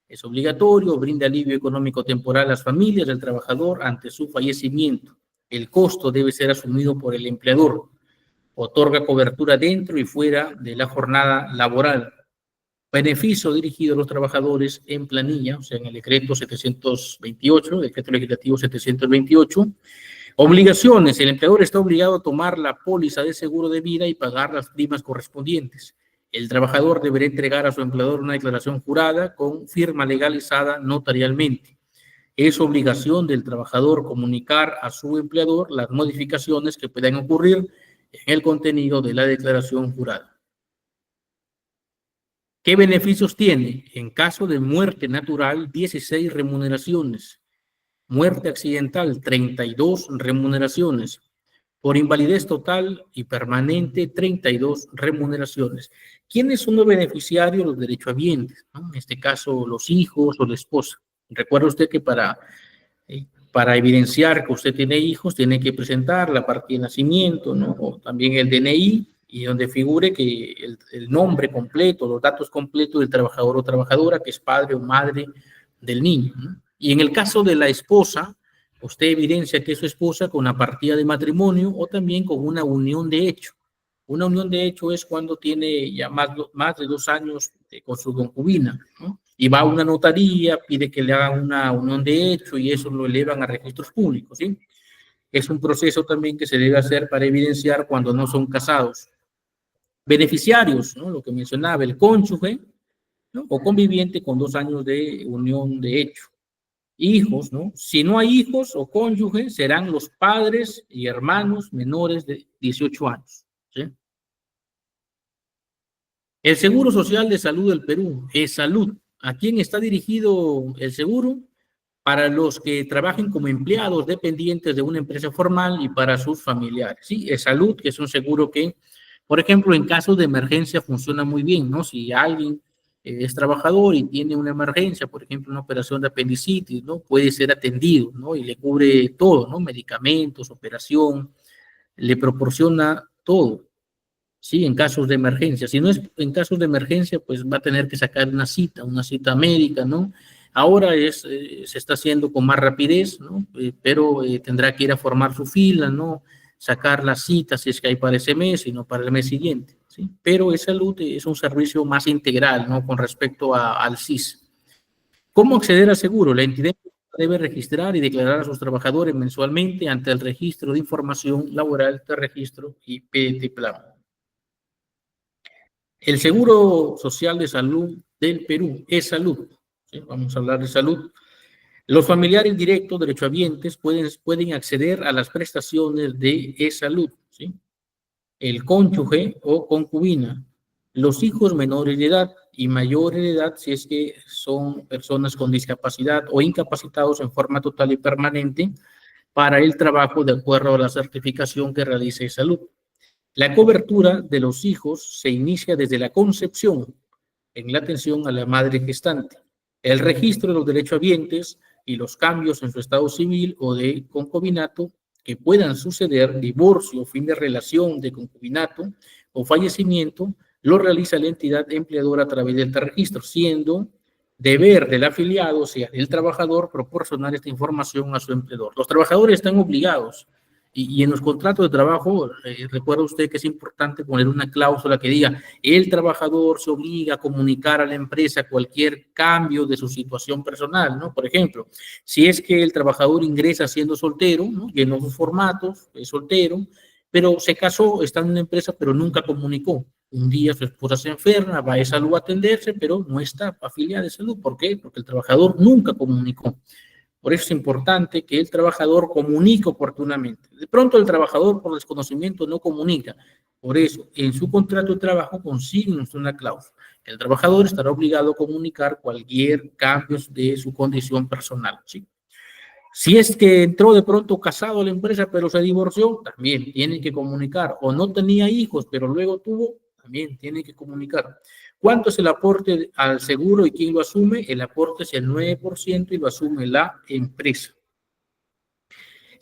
Es obligatorio, brinda alivio económico temporal a las familias del trabajador ante su fallecimiento. El costo debe ser asumido por el empleador. Otorga cobertura dentro y fuera de la jornada laboral. Beneficio dirigido a los trabajadores en planilla, o sea, en el decreto 728, decreto legislativo 728. Obligaciones. El empleador está obligado a tomar la póliza de seguro de vida y pagar las primas correspondientes. El trabajador deberá entregar a su empleador una declaración jurada con firma legalizada notarialmente. Es obligación del trabajador comunicar a su empleador las modificaciones que puedan ocurrir en el contenido de la declaración jurada. ¿Qué beneficios tiene? En caso de muerte natural, 16 remuneraciones. Muerte accidental, 32 remuneraciones. Por invalidez total y permanente, 32 remuneraciones. ¿Quiénes son los beneficiarios? Los derechohabientes, ¿no? En este caso, los hijos o la esposa. Recuerda usted que para evidenciar que usted tiene hijos, tiene que presentar la partida de nacimiento, ¿no? O también el DNI, y donde figure que el nombre completo, los datos completos del trabajador o trabajadora, que es padre o madre del niño, ¿no? Y en el caso de la esposa, usted evidencia que es su esposa con una partida de matrimonio o también con una unión de hecho. Una unión de hecho es cuando tiene ya más de 2 años con su concubina, ¿no? Y va a una notaría, pide que le hagan una unión de hecho y eso lo elevan a registros públicos, ¿sí? Es un proceso también que se debe hacer para evidenciar cuando no son casados. Beneficiarios, ¿no? Lo que mencionaba, el cónyuge, ¿no? O conviviente con 2 años de unión de hecho. Hijos, ¿no? Si no hay hijos o cónyuge, serán los padres y hermanos menores de 18 años, ¿sí? El Seguro Social de Salud del Perú es salud. ¿A quién está dirigido el seguro? Para los que trabajen como empleados dependientes de una empresa formal y para sus familiares, ¿sí? Es salud, que es un seguro que, por ejemplo, en casos de emergencia funciona muy bien, ¿no? Si alguien es trabajador y tiene una emergencia, por ejemplo, una operación de apendicitis, ¿no? Puede ser atendido, ¿no? Y le cubre todo, ¿no? Medicamentos, operación, le proporciona todo. Sí, en casos de emergencia. Si no es en casos de emergencia, pues va a tener que sacar una cita médica, ¿no? Ahora se está haciendo con más rapidez, ¿no? Pero tendrá que ir a formar su fila, ¿no? Sacar la cita si es que hay para ese mes y no para el mes siguiente, ¿sí? Pero es salud, es un servicio más integral, ¿no? Con respecto al SIS. ¿Cómo acceder al seguro? La entidad debe registrar y declarar a sus trabajadores mensualmente ante el registro de información laboral de registro y PTPLAN. El Seguro Social de Salud del Perú es salud, ¿sí? Vamos a hablar de salud. Los familiares directos, derechohabientes, pueden acceder a las prestaciones de e-salud, ¿sí? El cónyuge o concubina, los hijos menores de edad y mayores de edad si es que son personas con discapacidad o incapacitados en forma total y permanente para el trabajo de acuerdo a la certificación que realice salud. La cobertura de los hijos se inicia desde la concepción en la atención a la madre gestante. El registro de los derechohabientes y los cambios en su estado civil o de concubinato que puedan suceder, divorcio, fin de relación de concubinato o fallecimiento, lo realiza la entidad empleadora a través del registro, siendo deber del afiliado, o sea, del trabajador, proporcionar esta información a su empleador. Los trabajadores están obligados y en los contratos de trabajo, recuerda usted que es importante poner una cláusula que diga, el trabajador se obliga a comunicar a la empresa cualquier cambio de su situación personal, ¿no? Por ejemplo, si es que el trabajador ingresa siendo soltero, ¿no? Llenó sus formatos, es soltero, pero se casó, está en una empresa, pero nunca comunicó. Un día su esposa se enferma, va a salud a atenderse, pero no está afiliada de salud. ¿Por qué? Porque el trabajador nunca comunicó. Por eso es importante que el trabajador comunique oportunamente. De pronto el trabajador por desconocimiento no comunica. Por eso, en su contrato de trabajo consigna una cláusula. El trabajador estará obligado a comunicar cualquier cambio de su condición personal, ¿sí? Si es que entró de pronto casado a la empresa, pero se divorció, también tiene que comunicar. O no tenía hijos, pero luego tuvo, también tiene que comunicar. ¿Cuánto es el aporte al seguro y quién lo asume? El aporte es el 9% y lo asume la empresa.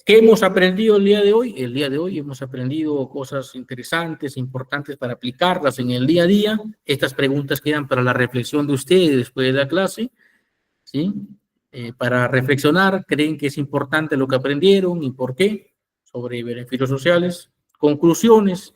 ¿Qué hemos aprendido el día de hoy? El día de hoy hemos aprendido cosas interesantes, importantes para aplicarlas en el día a día. Estas preguntas quedan para la reflexión de ustedes después de la clase, ¿sí? Para reflexionar, ¿creen que es importante lo que aprendieron y por qué? Sobre beneficios sociales. Conclusiones.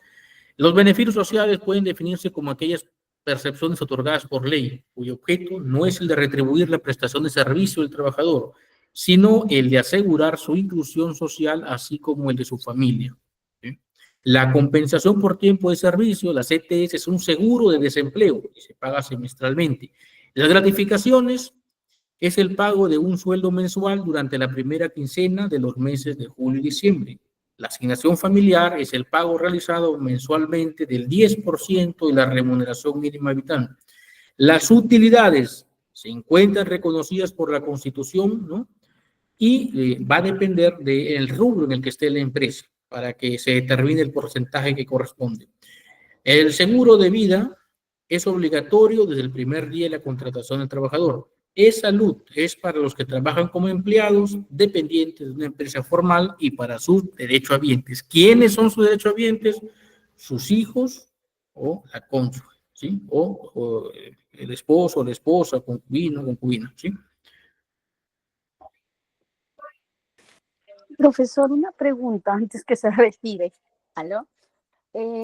Los beneficios sociales pueden definirse como aquellas percepciones otorgadas por ley, cuyo objeto no es el de retribuir la prestación de servicio del trabajador, sino el de asegurar su inclusión social, así como el de su familia. ¿Sí? La compensación por tiempo de servicio, la CTS, es un seguro de desempleo y se paga semestralmente. Las gratificaciones es el pago de un sueldo mensual durante la primera quincena de los meses de julio y diciembre. La asignación familiar es el pago realizado mensualmente del 10% de la remuneración mínima vital. Las utilidades se encuentran reconocidas por la Constitución, ¿no? Y va a depender del rubro en el que esté la empresa para que se determine el porcentaje que corresponde. El seguro de vida es obligatorio desde el primer día de la contratación del trabajador. Es salud, es para los que trabajan como empleados dependientes de una empresa formal y para sus derechohabientes. ¿Quiénes son sus derechohabientes? Sus hijos o la cónyuge, ¿sí? O el esposo, la esposa, concubino, concubina, ¿sí? Profesor, una pregunta antes que se retire. ¿Aló?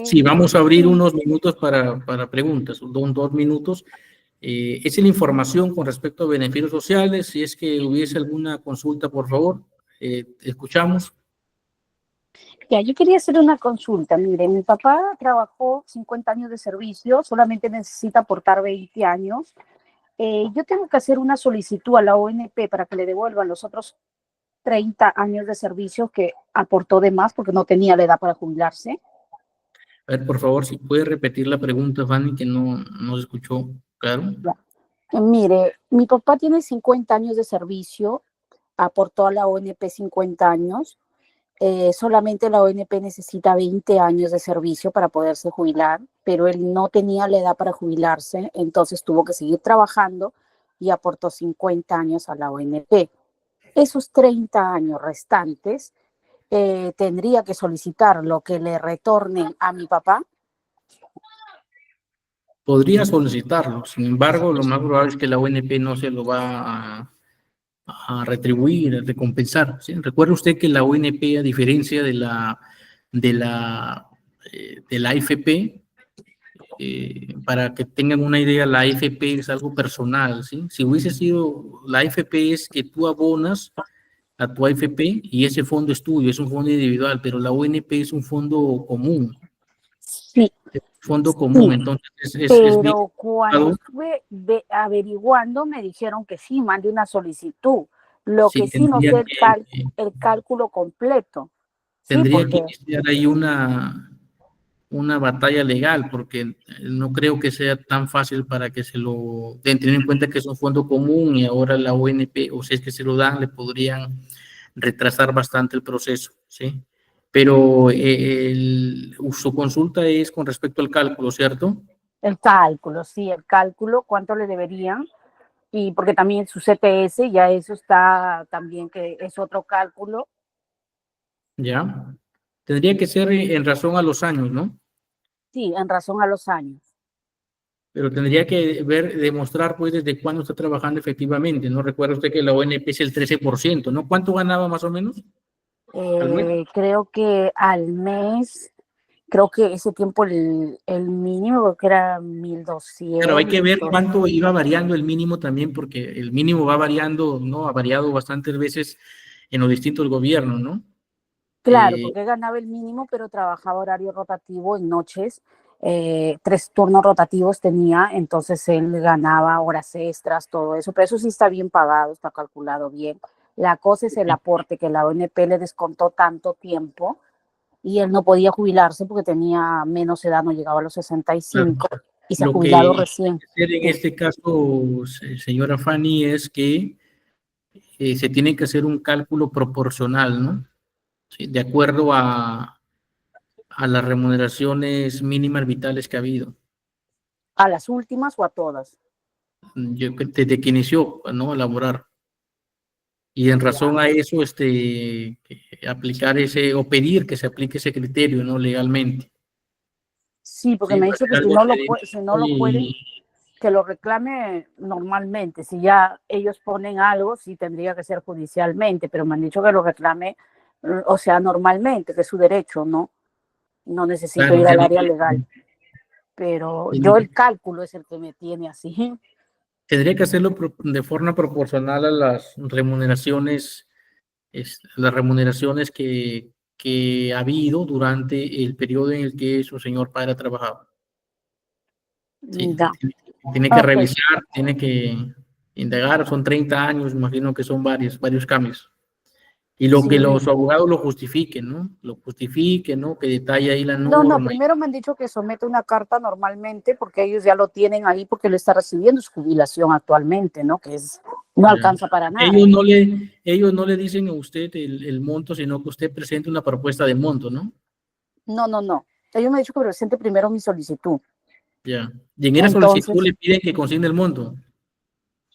Sí, vamos a abrir unos minutos para preguntas, 2 minutos. Esa es la información con respecto a beneficios sociales. Si es que hubiese alguna consulta, por favor, escuchamos. Ya, yo quería hacer una consulta. Mire, mi papá trabajó 50 años de servicio, solamente necesita aportar 20 años. Yo tengo que hacer una solicitud a la ONP para que le devuelvan los otros 30 años de servicio que aportó de más porque no tenía la edad para jubilarse. A ver, por favor, si puede repetir la pregunta, Fanny, que no se escuchó claro. Mire, mi papá tiene 50 años de servicio, aportó a la ONP 50 años. Solamente la ONP necesita 20 años de servicio para poderse jubilar, pero él no tenía la edad para jubilarse, entonces tuvo que seguir trabajando y aportó 50 años a la ONP. Esos 30 años restantes tendría que solicitar lo que le retornen a mi papá. Podría solicitarlo, sin embargo, lo más probable es que la ONP no se lo va a retribuir, a recompensar, ¿sí? Recuerde usted que la ONP, a diferencia de la AFP, para que tengan una idea, la AFP es algo personal, ¿sí? Si hubiese sido, la AFP es que tú abonas a tu AFP y ese fondo es tuyo, es un fondo individual, pero la ONP es un fondo común. Sí. Fondo común, sí. Entonces pero bien, cuando estuve averiguando me dijeron que sí, mande una solicitud. Lo sí, que sí no sé el cálculo completo. Tendría sí, porque... que iniciar ahí una batalla legal, porque no creo que sea tan fácil para que se lo den, teniendo en cuenta que es un fondo común y ahora la ONP, o si es que se lo dan, le podrían retrasar bastante el proceso, ¿sí? Pero su consulta es con respecto al cálculo, ¿cierto? El cálculo, sí, el cálculo, cuánto le deberían, y porque también su CTS, ya eso está también que es otro cálculo. Ya. Tendría que ser en razón a los años, ¿no? Sí, en razón a los años. Pero tendría que demostrar pues desde cuándo está trabajando efectivamente, ¿no? Recuerda usted que la ONP es el 13%, ¿no? ¿Cuánto ganaba más o menos? Creo que al mes, creo que ese tiempo el mínimo creo que era 1.200. Pero hay que ver cuánto iba variando el mínimo también, porque el mínimo va variando, ¿no? Ha variado bastantes veces en los distintos gobiernos, ¿no? Claro, porque ganaba el mínimo, pero trabajaba horario rotativo en noches. 3 turnos rotativos tenía, entonces él ganaba horas extras, todo eso, pero eso sí está bien pagado, está calculado bien. La cosa es el aporte que la ONP le descontó tanto tiempo y él no podía jubilarse porque tenía menos edad, no llegaba a los 65 y se ha Lo jubilado que recién. en este caso, señora Fanny, es que se tiene que hacer un cálculo proporcional, ¿no? Sí, de acuerdo a las remuneraciones mínimas vitales que ha habido. ¿A las últimas o a todas? Desde que inició, ¿no? A laborar. Y en razón a eso, aplicar ese, o pedir que se aplique ese criterio, ¿no? Legalmente. Sí, porque Sí, me ha va a dicho ser que algo si no lo académico pueden, que lo reclame normalmente. Si ya ellos ponen algo, sí tendría que ser judicialmente, pero me han dicho que lo reclame, o sea, normalmente, que es su derecho, ¿no? No necesito claro, ir al área legal. Pero yo el cálculo es el que me tiene así. tendría que hacerlo de forma proporcional a las remuneraciones que ha habido durante el periodo en el que su señor padre ha trabajado. Sí, Ya, tiene que ok. revisar, tiene que indagar, son 30 años, imagino que son varios cambios. Y lo que Sí. los abogados lo justifiquen, ¿no? Lo justifiquen, ¿no? Que detalle ahí la No, norma. primero me han dicho que someta una carta normalmente porque ellos ya lo tienen ahí porque lo está recibiendo su jubilación actualmente, ¿no? Que es, no alcanza para nada. Ellos no le dicen a usted el monto, sino que usted presente una propuesta de monto, ¿no? No. Ellos me han dicho que presente primero mi solicitud. Ya. Y en esa solicitud Entonces, le piden que consigne el monto.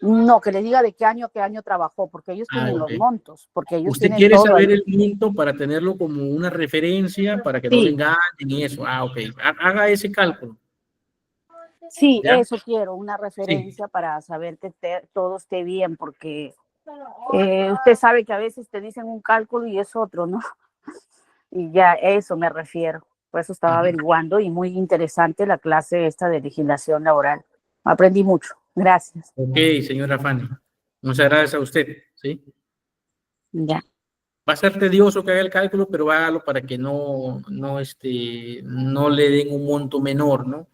no, que le diga de qué año a qué año trabajó, porque ellos Ah, tienen ok. los montos, porque ellos Usted tienen quiere todo saber ahí. el monto para tenerlo como una referencia, para que no le Sí, engañen y eso. Ah, ok. Haga ese cálculo. sí, ¿Ya? eso quiero, una Sí. referencia para saber que todo esté bien, porque usted sabe que a veces te dicen un cálculo y es otro, ¿no? Y ya eso me refiero. Por eso estaba Ujú. averiguando y muy interesante la clase esta de legislación laboral. Aprendí mucho. Gracias. Ok, señora Fanny. Muchas gracias a usted. ¿Sí? Ya. Va a ser tedioso que haga el cálculo, pero hágalo para que no le den un monto menor, ¿no?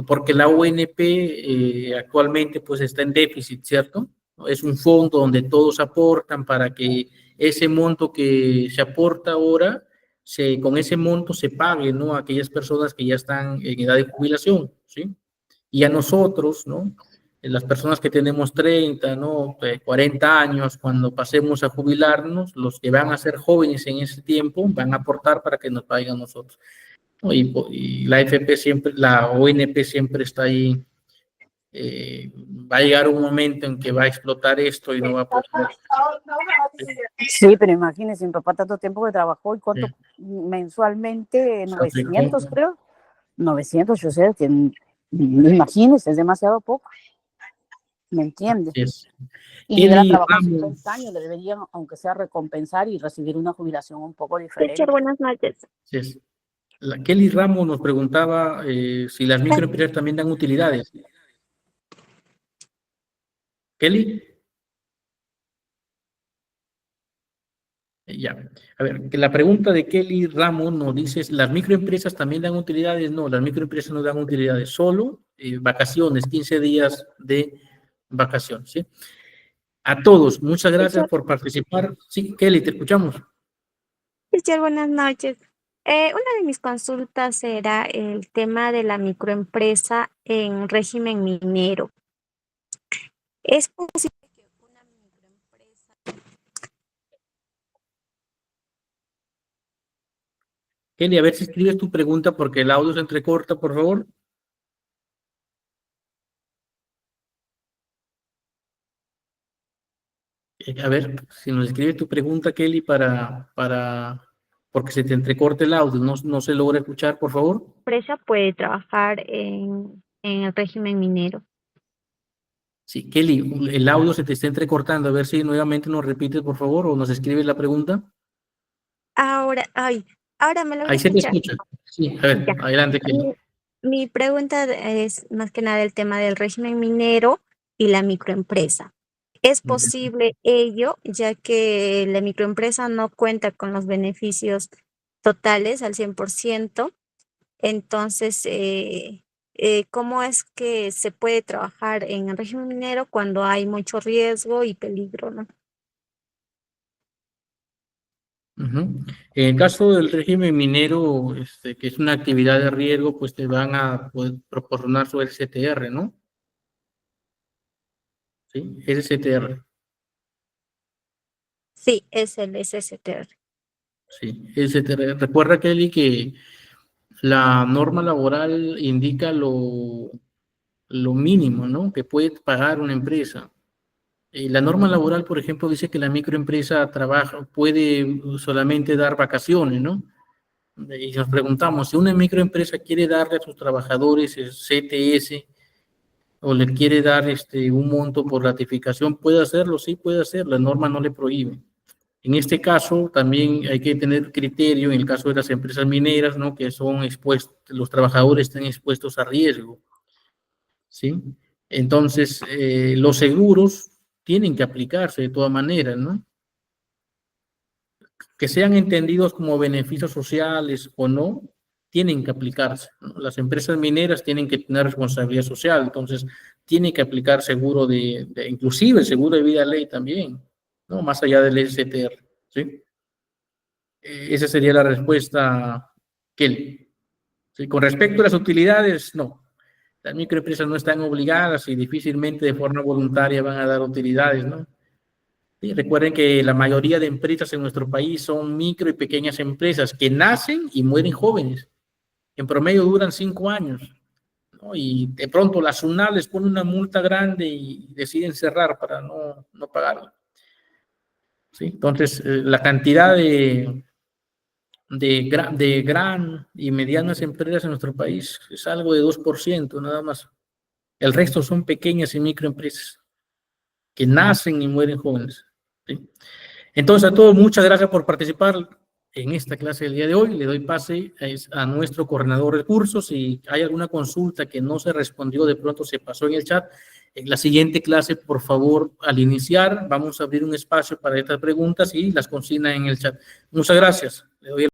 Porque la ONP actualmente pues está en déficit, ¿cierto? Es un fondo donde todos aportan para que ese monto que se aporta ahora, con ese monto se pague, ¿no? A aquellas personas que ya están en edad de jubilación, ¿sí? Y a nosotros, ¿no? Las personas que tenemos 30, ¿no? 40 años, cuando pasemos a jubilarnos, los que van a ser jóvenes en ese tiempo van a aportar para que nos paguen a nosotros. ¿No? Y la FP siempre, la ONP siempre está ahí. Va a llegar un momento en que va a explotar esto y no va a poder. Sí, pero imagínese, mi papá tanto tiempo que trabajó y cuánto Sí, mensualmente, se aplicó. 900 creo. 900, yo sé que imagínese, es demasiado poco, ¿me entiende? Es. Y él ha Kelly trabajado Ramos. 50 años, le deberían, aunque sea recompensar y recibir una jubilación un poco Teacher, diferente. buenas noches. Es. Kelly Ramos nos preguntaba si las microempresas también dan utilidades. Kelly. Ya. A ver, que la pregunta de Kelly Ramos nos dice, ¿las microempresas también dan utilidades? No, las microempresas no dan utilidades, solo vacaciones, 15 días de vacaciones, ¿sí? A todos, muchas gracias Teacher, por participar. Sí, Kelly, te escuchamos. teacher, buenas noches. Una de mis consultas era el tema de la microempresa en régimen minero. ¿Es posible que una microempresa... Kelly, a ver si escribes tu pregunta porque el audio se entrecorta, por favor. A ver, si nos escribes tu pregunta, Kelly, porque se te entrecorta el audio, no se logra escuchar, por favor. empresa puede trabajar en el régimen minero? Sí, Kelly, el audio se te está entrecortando. A ver si nuevamente nos repites, por favor, o nos escribes la pregunta. Ahora me logra Ahí se te escuchar. escucha. Sí, a ver, Ya. adelante, Kelly. Mi pregunta es más que nada el tema del régimen minero y la microempresa. ¿Es posible ello, ya que la microempresa no cuenta con los beneficios totales al 100%? Entonces, ¿cómo es que se puede trabajar en el régimen minero cuando hay mucho riesgo y peligro, ¿no? Ujú. En el caso del régimen minero, que es una actividad de riesgo, pues te van a poder proporcionar su STR, ¿no? Sí, STR. Sí, es el SSTR. Sí, STR. Recuerda, Kelly, que la norma laboral indica lo mínimo, ¿no? Que puede pagar una empresa. La norma laboral, por ejemplo, dice que la microempresa puede solamente dar vacaciones, ¿no? Y nos preguntamos, si una microempresa quiere darle a sus trabajadores el CTS o le quiere dar un monto por ratificación, ¿puede hacerlo? Sí, puede hacerlo, la norma no le prohíbe. En este caso, también hay que tener criterio en el caso de las empresas mineras, ¿no? Que son expuestos, los trabajadores están expuestos a riesgo, ¿sí? Entonces, los seguros tienen que aplicarse de todas maneras, ¿no? Que sean entendidos como beneficios sociales o no, tienen que aplicarse, ¿no? Las empresas mineras tienen que tener responsabilidad social, entonces tienen que aplicar seguro inclusive el seguro de vida ley también, ¿no? Más allá del STR, ¿sí? Esa sería la respuesta, Kelly. ¿Sí? Con respecto a las utilidades, no. Las microempresas no están obligadas y difícilmente de forma voluntaria van a dar utilidades, ¿no? Sí, recuerden que la mayoría de empresas en nuestro país son micro y pequeñas empresas que nacen y mueren jóvenes. En promedio duran 5 años, ¿no? Y de pronto la SUNAT les pone una multa grande y deciden cerrar para no pagarla. ¿Sí? Entonces, la cantidad de gran y medianas empresas en nuestro país es algo de 2% nada más. El resto son pequeñas y microempresas que nacen y mueren jóvenes, ¿sí? Entonces, a todos, muchas gracias por participar en esta clase del día de hoy. Le doy pase a nuestro coordinador de cursos. Si hay alguna consulta que no se respondió, de pronto se pasó en el chat. En la siguiente clase, por favor, al iniciar, vamos a abrir un espacio para estas preguntas y las consigna en el chat. Muchas gracias. Le doy